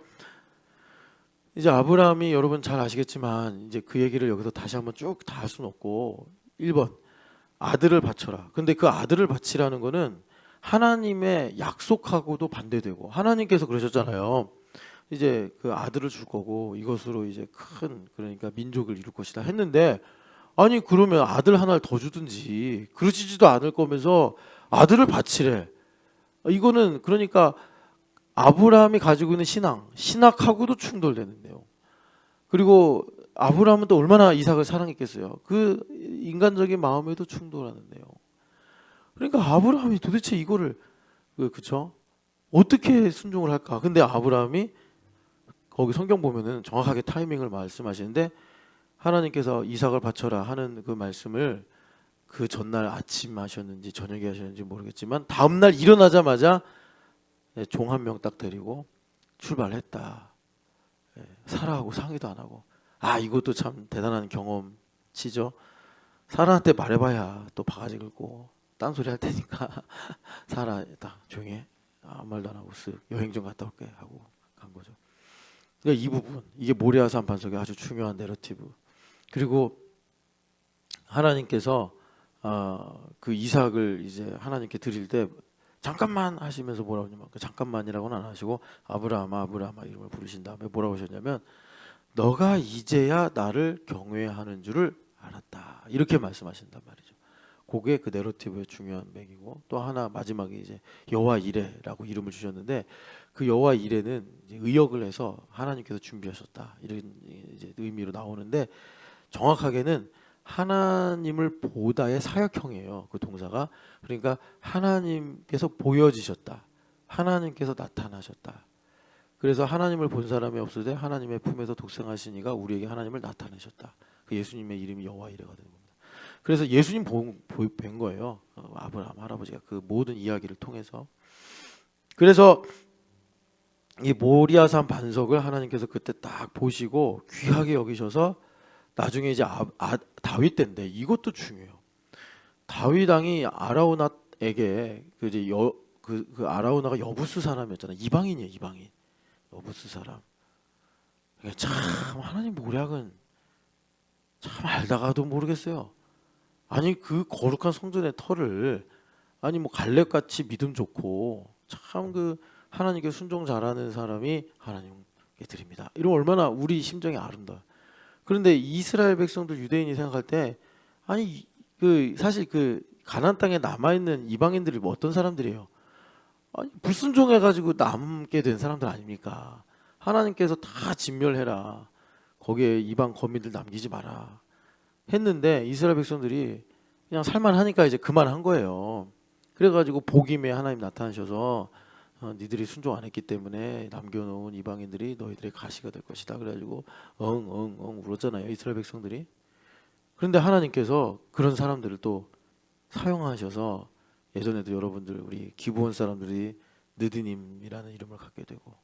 이제 아브라함이 여러분 잘 아시겠지만 이제 그 얘기를 여기서 다시 한번 쭉 다 할 수는 없고 1번 아들을 바쳐라. 근데 그 아들을 바치라는 거는 하나님의 약속하고도 반대되고 하나님께서 그러셨잖아요. 이제 그 아들을 줄 거고 이것으로 이제 큰 그러니까 민족을 이룰 것이다 했는데 아니 그러면 아들 하나를 더 주든지 그러시지도 않을 거면서 아들을 바치래. 이거는 그러니까 아브라함이 가지고 있는 신학하고도 충돌되는 내용. 그리고 아브라함은 또 얼마나 이삭을 사랑했겠어요. 그 인간적인 마음에도 충돌하는 내용. 그러니까 아브라함이 도대체 이거를 그쵸? 어떻게 순종을 할까? 근데 아브라함이 거기 성경 보면은 정확하게 타이밍을 말씀하시는데 하나님께서 이삭을 바쳐라 하는 그 말씀을 그 전날 아침 하셨는지 저녁에 하셨는지 모르겠지만 다음날 일어나자마자 종 한 명 딱 데리고 출발했다. 사라하고 상의도 안 하고. 아 이것도 참 대단한 경험치죠. 사라한테 말해봐야 또 바가지 긁고 딴소리 할 테니까 사라 딱 조용히 해. 아무 말도 안 하고 쓱 여행 좀 갔다 올게 하고 간 거죠. 그러니까 이 부분 이게 모리아산 반석의 아주 중요한 내러티브. 그리고 하나님께서 그 이삭을 이제 하나님께 드릴 때 잠깐만 하시면서 뭐라고 하냐면 그 잠깐만이라고는 안 하시고 아브라함아 이름을 부르신 다음에 뭐라고 하셨냐면 너가 이제야 나를 경외하는 줄을 알았다 이렇게 말씀하신단 말이죠. 그게 그 내러티브의 중요한 맥이고 또 하나 마지막에 이제 여호와 이레라고 이름을 주셨는데 그 여호와 이레는 의역을 해서 하나님께서 준비하셨다 이런 이제 의미로 나오는데 정확하게는 하나님을 보다의 사역형이에요. 그 동사가. 그러니까 하나님께서 보여지셨다. 하나님께서 나타나셨다. 그래서 하나님을 본 사람이 없을 때 하나님의 품에서 독생하신 이가 우리에게 하나님을 나타내셨다. 그 예수님의 이름이 여호와 이레가 되는 겁니다. 그래서 예수님 뵌 거예요. 아브라함 할아버지가 그 모든 이야기를 통해서. 그래서 이 모리아산 반석을 하나님께서 그때 딱 보시고 귀하게 여기셔서 나중에 이제 다윗 때인데 이것도 중요해요. 다윗 왕이 아라우나에게 그 이제 그 아라우나가 여부스 사람이었잖아요. 이방인이에요, 이방인. 여부스 사람. 그러니까 참 하나님 모략은 참 알다가도 모르겠어요. 아니 그 거룩한 성전의 터를 아니 뭐 갈렙같이 믿음 좋고 참 그 하나님께 순종 잘하는 사람이 하나님께 드립니다. 이러면 얼마나 우리 심정이 아름다워요. 그런데 이스라엘 백성들 유대인이 생각할 때 아니 그 사실 그 가나안 땅에 남아 있는 이방인들이 뭐 어떤 사람들이에요? 아니 불순종해 가지고 남게 된 사람들 아닙니까? 하나님께서 다 진멸해라. 거기에 이방 거민들 남기지 마라. 했는데 이스라엘 백성들이 그냥 살만하니까 이제 그만한 거예요. 그래가지고 복임에 하나님 나타나셔서 니들이 순종 안 했기 때문에 남겨놓은 이방인들이 너희들의 가시가 될 것이다. 그래가지고 엉엉엉 울었잖아요. 이스라엘 백성들이. 그런데 하나님께서 그런 사람들을 또 사용하셔서 예전에도 여러분들 우리 기브온 사람들이 느드님이라는 이름을 갖게 되고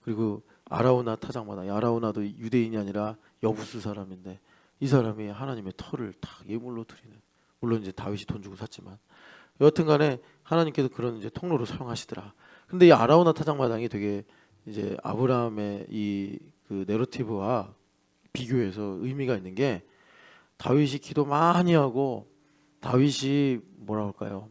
그리고 아라우나 타작마다 아라우나도 유대인이 아니라 여부스 사람인데 이 사람이 하나님의 터를 딱 예물로 드리는 물론 이제 다윗이 돈 주고 샀지만 여하튼간에 하나님께서 그런 이제 통로로 사용하시더라. 근데 이 아라우나 타작마당이 되게 이제 아브라함의 이 그 내러티브와 비교해서 의미가 있는 게 다윗이 기도 많이 하고 다윗이 뭐라 할까요?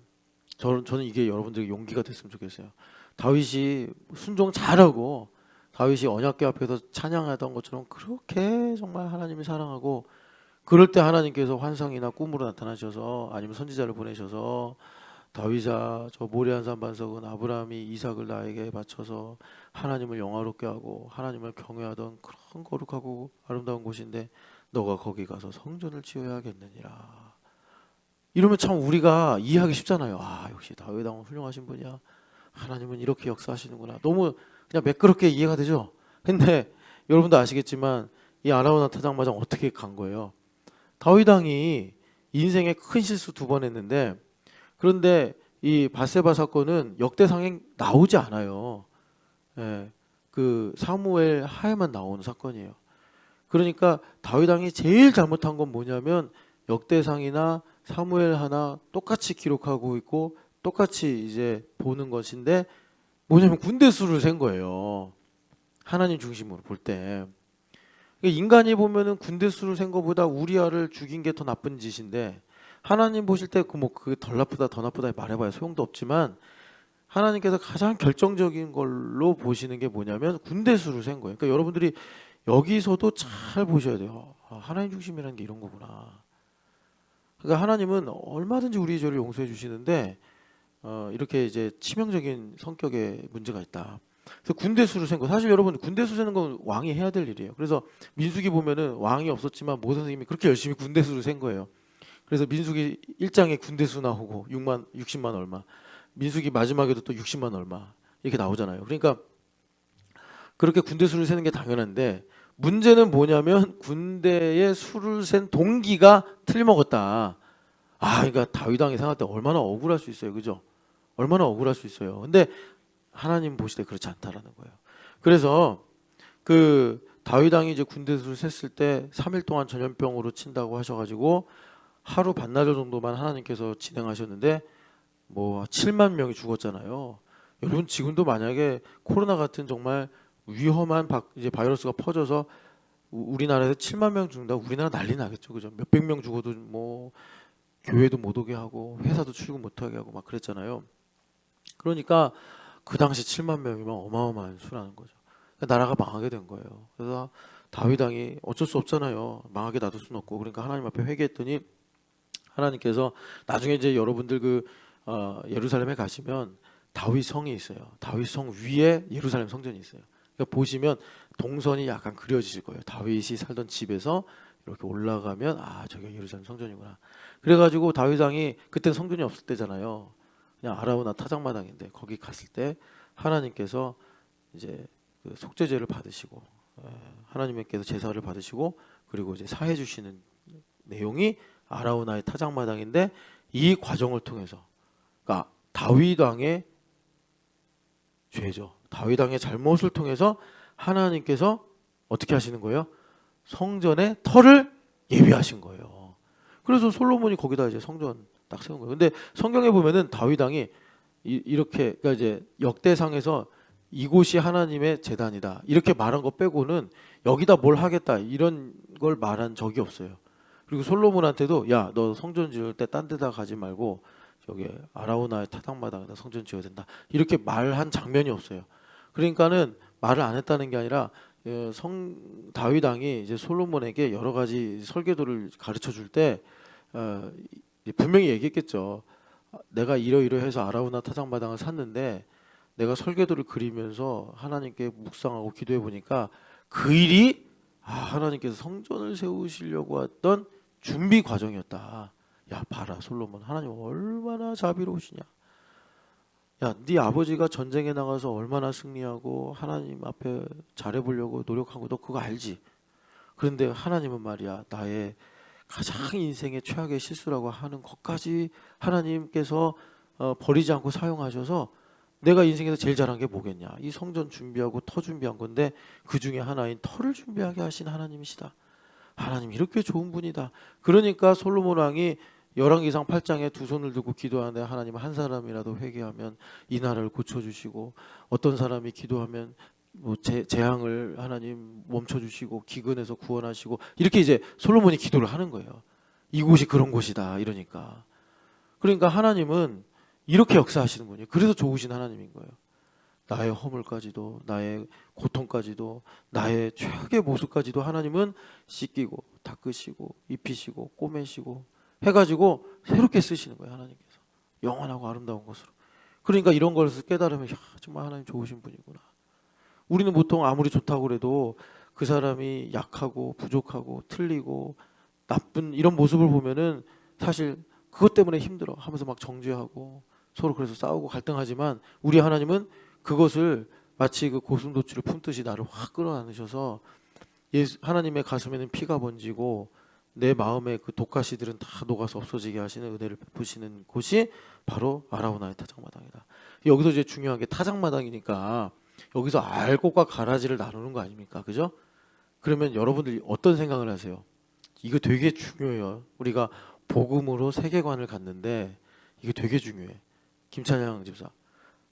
저는 이게 여러분들에게 용기가 됐으면 좋겠어요. 다윗이 순종 잘하고 다윗이 언약궤 앞에서 찬양하던 것처럼 그렇게 정말 하나님을 사랑하고 그럴 때 하나님께서 환상이나 꿈으로 나타나셔서 아니면 선지자를 보내셔서 다윗아 저 모리아산 반석은 아브라함이 이삭을 나에게 바쳐서 하나님을 영화롭게 하고 하나님을 경외하던 그런 거룩하고 아름다운 곳인데 너가 거기 가서 성전을 지어야겠느니라. 이러면 참 우리가 이해하기 쉽잖아요. 아 역시 다윗 왕은 훌륭하신 분이야. 하나님은 이렇게 역사하시는구나. 너무 그냥 매끄럽게 이해가 되죠. 근데 여러분도 아시겠지만 이 아라우나 타작마당 어떻게 간 거예요? 다윗 왕이 인생에 큰 실수 2번 했는데 그런데 이 밧세바 사건은 역대상에 나오지 않아요. 예, 그 사무엘 하에만 나오는 사건이에요. 그러니까 다윗 왕이 제일 잘못한 건 뭐냐면 역대상이나 사무엘 하나 똑같이 기록하고 있고 똑같이 이제 보는 것인데 뭐냐면 군대 수를 센 거예요. 하나님 중심으로 볼 때. 인간이 보면은 군대 수를 센 거보다 우리아를 죽인 게 더 나쁜 짓인데 하나님 보실 때 그 덜 나쁘다 더 나쁘다 말해봐야 소용도 없지만 하나님께서 가장 결정적인 걸로 보시는 게 뭐냐면 군대 수를 센 거예요. 그러니까 여러분들이 여기서도 잘 보셔야 돼요. 하나님 중심이라는 게 이런 거구나. 그러니까 하나님은 얼마든지 우리 죄를 용서해 주시는데 이렇게 이제 치명적인 성격의 문제가 있다. 그래서 군대 수를 센 거. 사실 여러분 군대 수 세는 건 왕이 해야 될 일이에요. 그래서 민수기 보면은 왕이 없었지만 모세 선생님이 그렇게 열심히 군대 수를 센 거예요. 그래서 민수기 1장에 군대 수 나오고 60만 얼마. 민수기 마지막에도 또 60만 얼마 이렇게 나오잖아요. 그러니까 그렇게 군대 수를 세는 게 당연한데 문제는 뭐냐면 군대의 수를 센 동기가 틀려먹었다. 그러니까 다윗 왕이 생각할 때 얼마나 억울할 수 있어요, 그죠? 얼마나 억울할 수 있어요. 근데 하나님 보실 때 그렇지 않다라는 거예요. 그래서 그 다윗 왕이 이제 군대 수를 셌을 때 3일 동안 전염병으로 친다고 하셔가지고 하루 반나절 정도만 하나님께서 진행하셨는데 뭐 7만 명이 죽었잖아요. 여러분 지금도 만약에 코로나 같은 정말 위험한 이제 바이러스가 퍼져서 우리나라에서 7만 명 죽는다, 우리나라 난리 나겠죠, 그죠? 몇백 명 죽어도 뭐 교회도 못 오게 하고 회사도 출근 못 하게 하고 막 그랬잖아요. 그러니까 그 당시 7만 명이면 어마어마한 수라는 거죠. 그러니까 나라가 망하게 된 거예요. 그래서 다윗 왕이 어쩔 수 없잖아요. 망하게 놔둘 수는 없고 그러니까 하나님 앞에 회개했더니 하나님께서 나중에 이제 여러분들 예루살렘에 가시면 다윗 성이 있어요. 다윗 성 위에 예루살렘 성전이 있어요. 그러니까 보시면 동선이 약간 그려지실 거예요. 다윗이 살던 집에서 이렇게 올라가면 저기가 예루살렘 성전이구나. 그래가지고 다윗 왕이 그때 성전이 없을 때잖아요. 그냥 아라우나 타작마당인데 거기 갔을 때 하나님께서 이제 그 속죄제를 받으시고 하나님께서 제사를 받으시고 그리고 이제 사해 주시는 내용이 아라우나의 타작마당인데 이 과정을 통해서 그러니까 다윗 왕의 죄죠. 다윗 왕의 잘못을 통해서 하나님께서 어떻게 하시는 거예요? 성전의 터를 예비하신 거예요. 그래서 솔로몬이 거기다 이제 성전 딱 세운 거예요. 근데 성경에 보면은 다윗 왕이 이렇게 그러니까 이제 역대상에서 이곳이 하나님의 제단이다 이렇게 말한 거 빼고는 여기다 뭘 하겠다 이런 걸 말한 적이 없어요. 그리고 솔로몬한테도 야, 너 성전 지을 때 딴 데다 가지 말고 저기 아라우나의 타작마당에다 성전 지어야 된다 이렇게 말한 장면이 없어요. 그러니까는 말을 안 했다는 게 아니라 다윗 왕이 이제 솔로몬에게 여러 가지 설계도를 가르쳐 줄 때 분명히 얘기했겠죠. 내가 이러이러해서 아라우나 타작마당을 샀는데 내가 설계도를 그리면서 하나님께 묵상하고 기도해 보니까 그 일이 하나님께서 성전을 세우시려고 했던 준비 과정이었다. 야, 봐라 솔로몬, 하나님 얼마나 자비로우시냐. 야, 네 아버지가 전쟁에 나가서 얼마나 승리하고 하나님 앞에 잘해보려고 노력하고 너 그거 알지? 그런데 하나님은 말이야, 나의 가장 인생의 최악의 실수라고 하는 것까지 하나님께서 버리지 않고 사용하셔서 내가 인생에서 제일 잘한 게 뭐겠냐? 이 성전 준비하고 터 준비한 건데 그 중에 하나인 터를 준비하게 하신 하나님이시다. 하나님 이렇게 좋은 분이다. 그러니까 솔로몬 왕이 열왕기상 8장에 두 손을 들고 기도하는데 하나님 한 사람이라도 회개하면 이 나라를 고쳐주시고 어떤 사람이 기도하면 뭐 재앙을 하나님 멈춰주시고 기근에서 구원하시고 이렇게 이제 솔로몬이 기도를 하는 거예요. 이곳이 그런 곳이다 이러니까. 그러니까 하나님은 이렇게 역사하시는 분이에요. 그래서 좋으신 하나님인 거예요. 나의 허물까지도 나의 고통까지도 나의 최악의 모습까지도 하나님은 씻기고 닦으시고 입히시고 꼬매시고 해가지고 새롭게 쓰시는 거예요. 하나님께서 영원하고 아름다운 것으로. 그러니까 이런 것을 깨달으면 정말 하나님 좋으신 분이구나. 우리는 보통 아무리 좋다고 그래도 그 사람이 약하고 부족하고 틀리고 나쁜 이런 모습을 보면은 사실 그것 때문에 힘들어 하면서 막 정죄하고 서로 그래서 싸우고 갈등하지만 우리 하나님은 그것을 마치 그 고슴도치를 품듯이 나를 확 끌어안으셔서 하나님의 가슴에는 피가 번지고 내 마음의 그 독가시들은 다 녹아서 없어지게 하시는 은혜를 베푸시는 곳이 바로 아라우나의 타작마당이다. 여기서 이제 중요한 게 타작마당이니까 여기서 알곡과 가라지를 나누는 거 아닙니까? 그죠? 그러면 여러분들이 어떤 생각을 하세요? 이거 되게 중요해요. 우리가 복음으로 세계관을 갖는데 이게 되게 중요해. 김찬양 집사,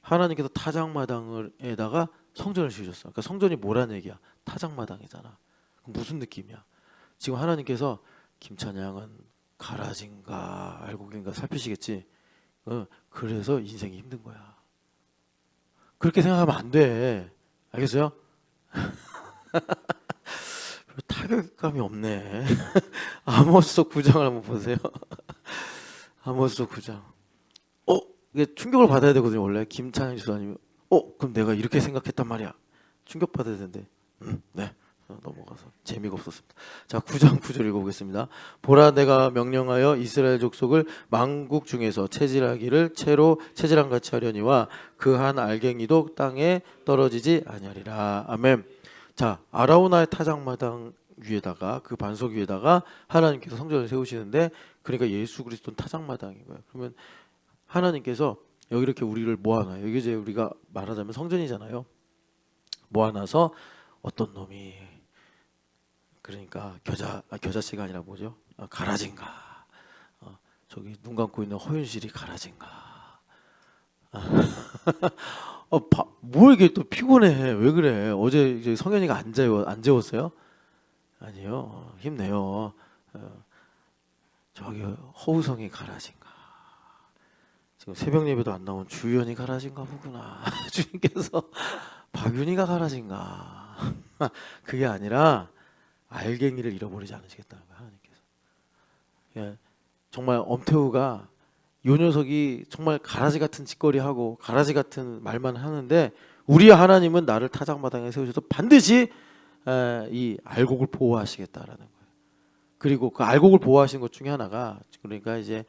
하나님께서 타작마당에다가 성전을 지으셨어. 그러니까 성전이 뭐라는 얘기야? 타작마당이잖아. 그럼 무슨 느낌이야? 지금 하나님께서 김찬양은 가라진가 알곡인가 살피시겠지. 그래서 인생이 힘든 거야. 그렇게 생각하면 안 돼. 알겠어요? 타격감이 없네. 아모스 9장을 한번 보세요. 아모스 9장. 이게 충격을 받아야 되거든요. 원래 김찬영 지사님이 그럼 내가 이렇게 생각했단 말이야. 충격 받아야 되는데 네. 넘어가서 재미가 없었습니다. 자, 9장 9절 읽어보겠습니다. 보라, 내가 명령하여 이스라엘 족속을 만국 중에서 채질하기를 채로 채질함같이 하려니와 그 한 알갱이도 땅에 떨어지지 아니하리라. 아멘. 자, 아라우나의 타작마당 위에다가 그 반석 위에다가 하나님께서 성전을 세우시는데, 그러니까 예수 그리스도는 타작마당인 거예요. 그러면 하나님께서 여기 이렇게 우리를 모아놔요. 이게 이제 우리가 말하자면 성전이잖아요. 모아놔서 어떤 놈이, 그러니까 겨자씨가 아니라 뭐죠? 가라진가. 저기 눈 감고 있는 허윤실이 가라진가. 뭐 이게 또 피곤해? 왜 그래? 어제 이제 성현이가 안 재웠어요? 아니요. 힘내요. 저기 허우성이 가라진가. 지금 새벽 예배도 안 나온 주연이 가라진가 보구나. 주님께서 박윤이가 가라진가. 그게 아니라 알갱이를 잃어버리지 않으시겠다는 거예요. 하나님께서. 예, 정말 엄태우가 요 녀석이 정말 가라지 같은 짓거리하고 가라지 같은 말만 하는데, 우리 하나님은 나를 타작마당에 세우셔서 반드시 이 알곡을 보호하시겠다라는 거예요. 그리고 그 알곡을 보호하시는 것 중에 하나가, 그러니까 이제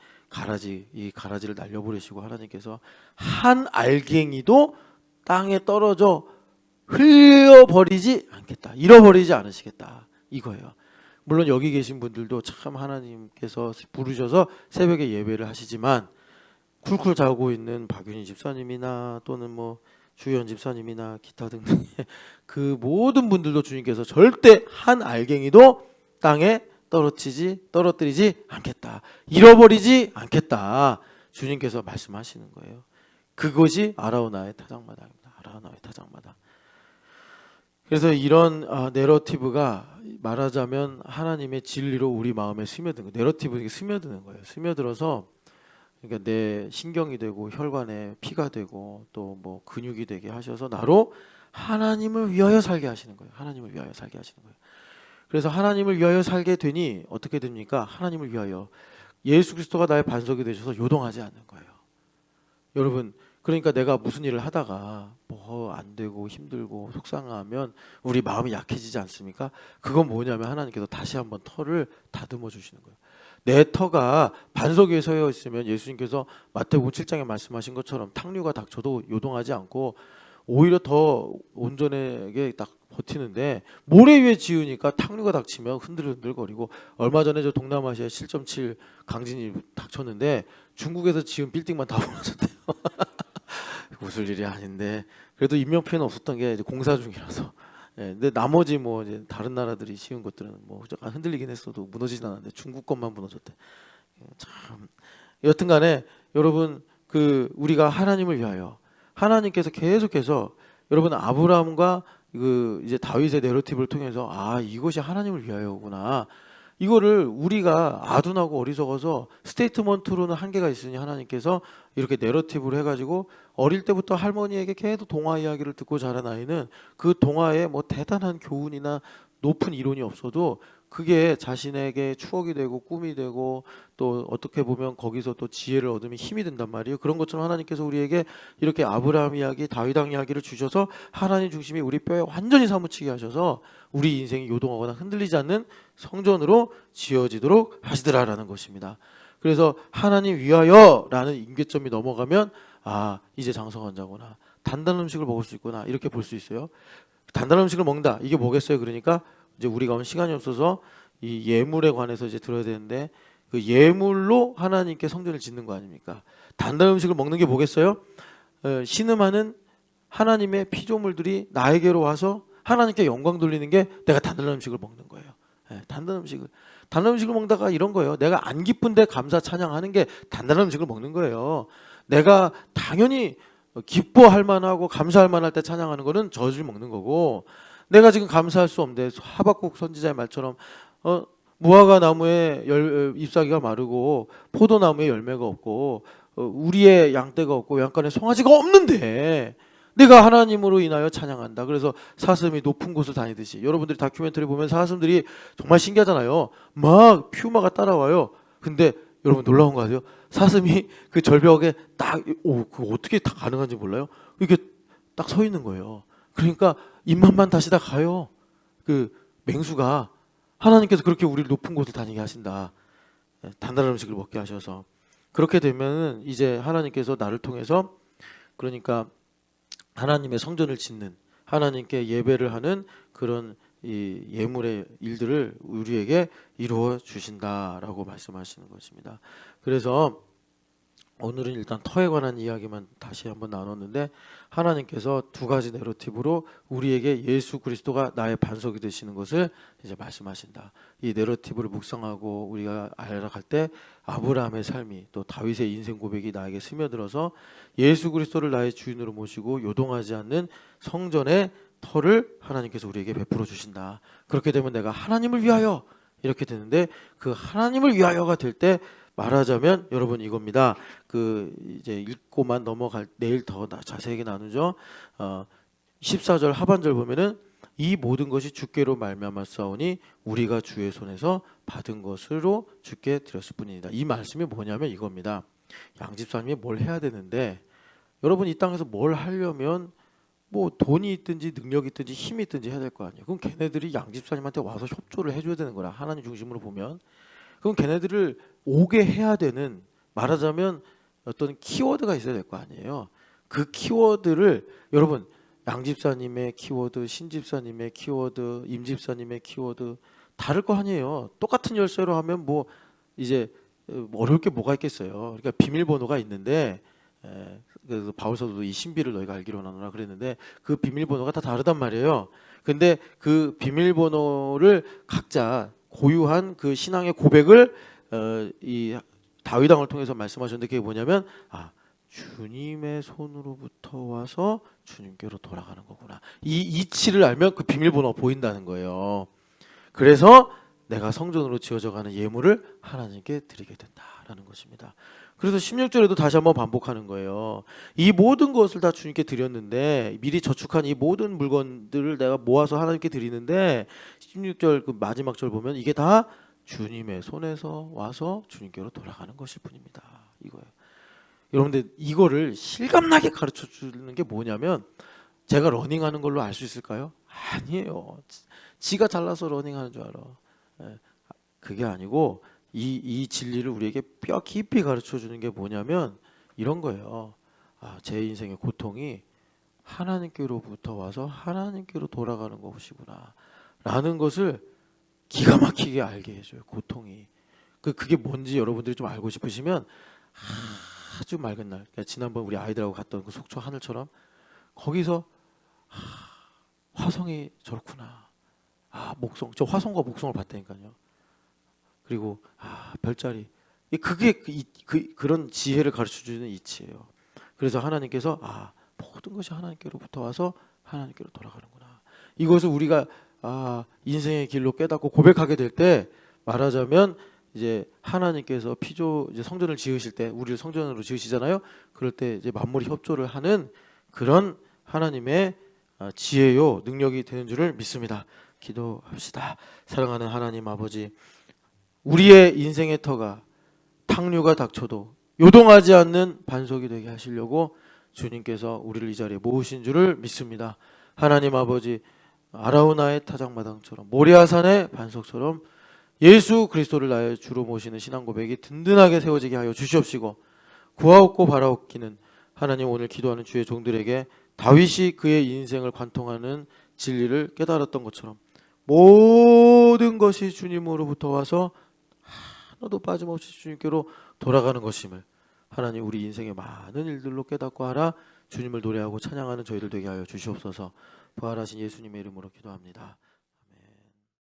이 가라지를 날려버리시고 하나님께서 한 알갱이도 땅에 떨어져 흘려버리지 않겠다, 잃어버리지 않으시겠다, 이거예요. 물론 여기 계신 분들도 참 하나님께서 부르셔서 새벽에 예배를 하시지만, 쿨쿨 자고 있는 박윤희 집사님이나 또는 뭐 주연 집사님이나 기타 등등의 그 모든 분들도 주님께서 절대 한 알갱이도 땅에 떨어뜨리지 않겠다, 잃어버리지 않겠다, 주님께서 말씀하시는 거예요. 그것이 아라우나의 타작마당입니다. 아라우나의 타작마당. 그래서 이런 내러티브가 말하자면 하나님의 진리로 우리 마음에 스며드는 거예요. 내러티브가 스며드는 거예요. 스며들어서, 그러니까 내 신경이 되고 혈관에 피가 되고 또 뭐 근육이 되게 하셔서 나로 하나님을 위하여 살게 하시는 거예요. 하나님을 위하여 살게 하시는 거예요. 그래서 하나님을 위하여 살게 되니 어떻게 됩니까? 하나님을 위하여 예수 그리스도가 나의 반석이 되셔서 요동하지 않는 거예요. 여러분, 그러니까 내가 무슨 일을 하다가 뭐 안 되고 힘들고 속상하면 우리 마음이 약해지지 않습니까? 그건 뭐냐면 하나님께서 다시 한번 터를 다듬어 주시는 거예요. 내 터가 반석 위에 서 있으면 예수님께서 마태복음 7장에 말씀하신 것처럼 탕류가 닥쳐도 요동하지 않고 오히려 더 온전하게 딱 버티는데, 모래 위에 지으니까 탕류가 닥치면 흔들흔들거리고, 얼마 전에 저 동남아시아 7.7 강진이 닥쳤는데 중국에서 지은 빌딩만 다 무너졌대요. 웃을 일이 아닌데, 그래도 인명피해는 없었던 게 이제 공사 중이라서. 예, 근데 나머지 뭐 이제 다른 나라들이 지은 것들은 뭐 흔들리긴 했어도 무너지진 않았는데 중국 것만 무너졌대. 참. 여튼간에 여러분, 우리가 하나님을 위하여, 하나님께서 계속해서 여러분 아브라함과 이제 다윗의 내러티브를 통해서 이것이 하나님을 위하여구나, 이거를 우리가 아둔하고 어리석어서 스테이트먼트로는 한계가 있으니 하나님께서 이렇게 내러티브를 해가지고, 어릴 때부터 할머니에게 계속 동화 이야기를 듣고 자란 아이는 그 동화에 뭐 대단한 교훈이나 높은 이론이 없어도 그게 자신에게 추억이 되고 꿈이 되고, 또 어떻게 보면 거기서 또 지혜를 얻으면 힘이 된단 말이에요. 그런 것처럼 하나님께서 우리에게 이렇게 아브라함 이야기, 다윗 왕 이야기를 주셔서 하나님 중심이 우리 뼈에 완전히 사무치게 하셔서 우리 인생이 요동하거나 흔들리지 않는 성전으로 지어지도록 하시더라라는 것입니다. 그래서 하나님 위하여라는 임계점이 넘어가면 이제 장성한 자구나, 단단한 음식을 먹을 수 있구나, 이렇게 볼 수 있어요. 단단한 음식을 먹는다, 이게 뭐겠어요? 그러니까 이제 우리가 오늘 시간이 없어서 이 예물에 관해서 이제 들어야 되는데, 그 예물로 하나님께 성전을 짓는 거 아닙니까? 단단한 음식을 먹는 게 뭐겠어요? 신음하는 하나님의 피조물들이 나에게로 와서 하나님께 영광 돌리는 게 내가 단단한 음식을 먹는 거예요. 단단한 음식을. 단단한 음식을 먹다가 이런 거예요. 내가 안 기쁜데 감사 찬양하는 게 단단한 음식을 먹는 거예요. 내가 당연히 기뻐할 만하고 감사할 만할 때 찬양하는 거는 저주를 먹는 거고, 내가 지금 감사할 수 없는데 하박국 선지자의 말처럼 무화과 나무에 잎사귀가 마르고 포도나무에 열매가 없고 우리의 양떼가 없고 양간에 송아지가 없는데 내가 하나님으로 인하여 찬양한다. 그래서 사슴이 높은 곳을 다니듯이, 여러분들이 다큐멘터리 보면 사슴들이 정말 신기하잖아요. 막 퓨마가 따라와요. 근데 여러분 놀라운 거 아세요? 사슴이 그 절벽에 딱, 그거 어떻게 다 가능한지 몰라요? 이렇게 딱 서 있는 거예요. 그러니까 입맛만 다시 다 가요. 그 맹수가, 하나님께서 그렇게 우리를 높은 곳을 다니게 하신다. 단단한 음식을 먹게 하셔서. 그렇게 되면은 이제 하나님께서 나를 통해서, 그러니까 하나님의 성전을 짓는, 하나님께 예배를 하는 그런 이 예물의 일들을 우리에게 이루어 주신다라고 말씀하시는 것입니다. 그래서 오늘은 일단 터에 관한 이야기만 다시 한번 나눴는데, 하나님께서 두 가지 내러티브로 우리에게 예수 그리스도가 나의 반석이 되시는 것을 이제 말씀하신다. 이 내러티브를 묵상하고 우리가 알아갈 때 아브라함의 삶이, 또 다윗의 인생 고백이 나에게 스며들어서 예수 그리스도를 나의 주인으로 모시고 요동하지 않는 성전의 터를 하나님께서 우리에게 베풀어 주신다. 그렇게 되면 내가 하나님을 위하여 이렇게 되는데, 그 하나님을 위하여가 될 때 말하자면 여러분 이겁니다. 그 이제 읽고만 넘어갈, 내일 더 자세하게 나누죠. 14절 하반절 보면은 이 모든 것이 주께로 말미암았사오니 우리가 주의 손에서 받은 것으로 주께 드렸을 뿐이다. 이 말씀이 뭐냐면 이겁니다. 양집사님이 뭘 해야 되는데, 여러분 이 땅에서 뭘 하려면 뭐 돈이 있든지 능력이 있든지 힘이 있든지 해야 될 거 아니에요. 그럼 걔네들이 양집사님한테 와서 협조를 해줘야 되는 거라. 하나님 중심으로 보면. 그럼 걔네들을 오게 해야 되는, 말하자면 어떤 키워드가 있어야 될 거 아니에요. 그 키워드를 여러분, 양집사님의 키워드, 신집사님의 키워드, 임집사님의 키워드 다를 거 아니에요. 똑같은 열쇠로 하면 뭐 이제 어려울 게 뭐가 있겠어요. 그러니까 비밀번호가 있는데, 그래서 바울서도 이 신비를 너희가 알기로 하노라 그랬는데, 그 비밀번호가 다 다르단 말이에요. 근데 그 비밀번호를 각자 고유한 그 신앙의 고백을 이 다윗 왕을 통해서 말씀하셨는데, 그게 뭐냐면 주님의 손으로부터 와서 주님께로 돌아가는 거구나. 이 이치를 알면 그 비밀번호가 보인다는 거예요. 그래서 내가 성전으로 지어져가는 예물을 하나님께 드리게 된다라는 것입니다. 그래서 16절에도 다시 한번 반복하는 거예요. 이 모든 것을 다 주님께 드렸는데, 미리 저축한 이 모든 물건들을 내가 모아서 하나님께 드리는데, 16절 그 마지막 절 보면 이게 다 주님의 손에서 와서 주님께로 돌아가는 것일 뿐입니다. 이거예요. 여러분들 이거를 실감나게 가르쳐 주는 게 뭐냐면, 제가 러닝하는 걸로 알 수 있을까요? 아니에요. 지가 잘나서 러닝하는 줄 알아. 그게 아니고 이 진리를 우리에게 뼈 깊이 가르쳐 주는 게 뭐냐면 이런 거예요. 제 인생의 고통이 하나님께로부터 와서 하나님께로 돌아가는 것이구나 라는 것을 기가 막히게 알게 해줘요. 고통이. 그게 뭔지 여러분들이 좀 알고 싶으시면 아주 맑은 날, 그러니까 지난번 우리 아이들하고 갔던 그 속초 하늘처럼, 거기서 화성이 저렇구나. 목성, 저 화성과 목성을 봤다니까요. 그리고 별자리, 그게 그런 지혜를 가르쳐주는 이치예요. 그래서 하나님께서 모든 것이 하나님께로부터 와서 하나님께로 돌아가는구나. 이것을 우리가 인생의 길로 깨닫고 고백하게 될 때, 말하자면 이제 하나님께서 이제 성전을 지으실 때, 우리를 성전으로 지으시잖아요. 그럴 때 이제 만물이 협조를 하는 그런 하나님의 지혜요 능력이 되는 줄을 믿습니다. 기도합시다. 사랑하는 하나님 아버지, 우리의 인생의 터가 탕류가 닥쳐도 요동하지 않는 반석이 되게 하시려고 주님께서 우리를 이 자리에 모으신 줄을 믿습니다. 하나님 아버지, 아라우나의 타작마당처럼, 모리아산의 반석처럼 예수 그리스도를 나의 주로 모시는 신앙 고백이 든든하게 세워지게 하여 주시옵시고, 구하옵고 바라옵기는 하나님, 오늘 기도하는 주의 종들에게 다윗이 그의 인생을 관통하는 진리를 깨달았던 것처럼 모든 것이 주님으로부터 와서 하나도 빠짐없이 주님께로 돌아가는 것임을 하나님, 우리 인생의 많은 일들로 깨닫고 하라 주님을 노래하고 찬양하는 저희들 되게 하여 주시옵소서. 부활하신 예수님의 이름으로 기도합니다.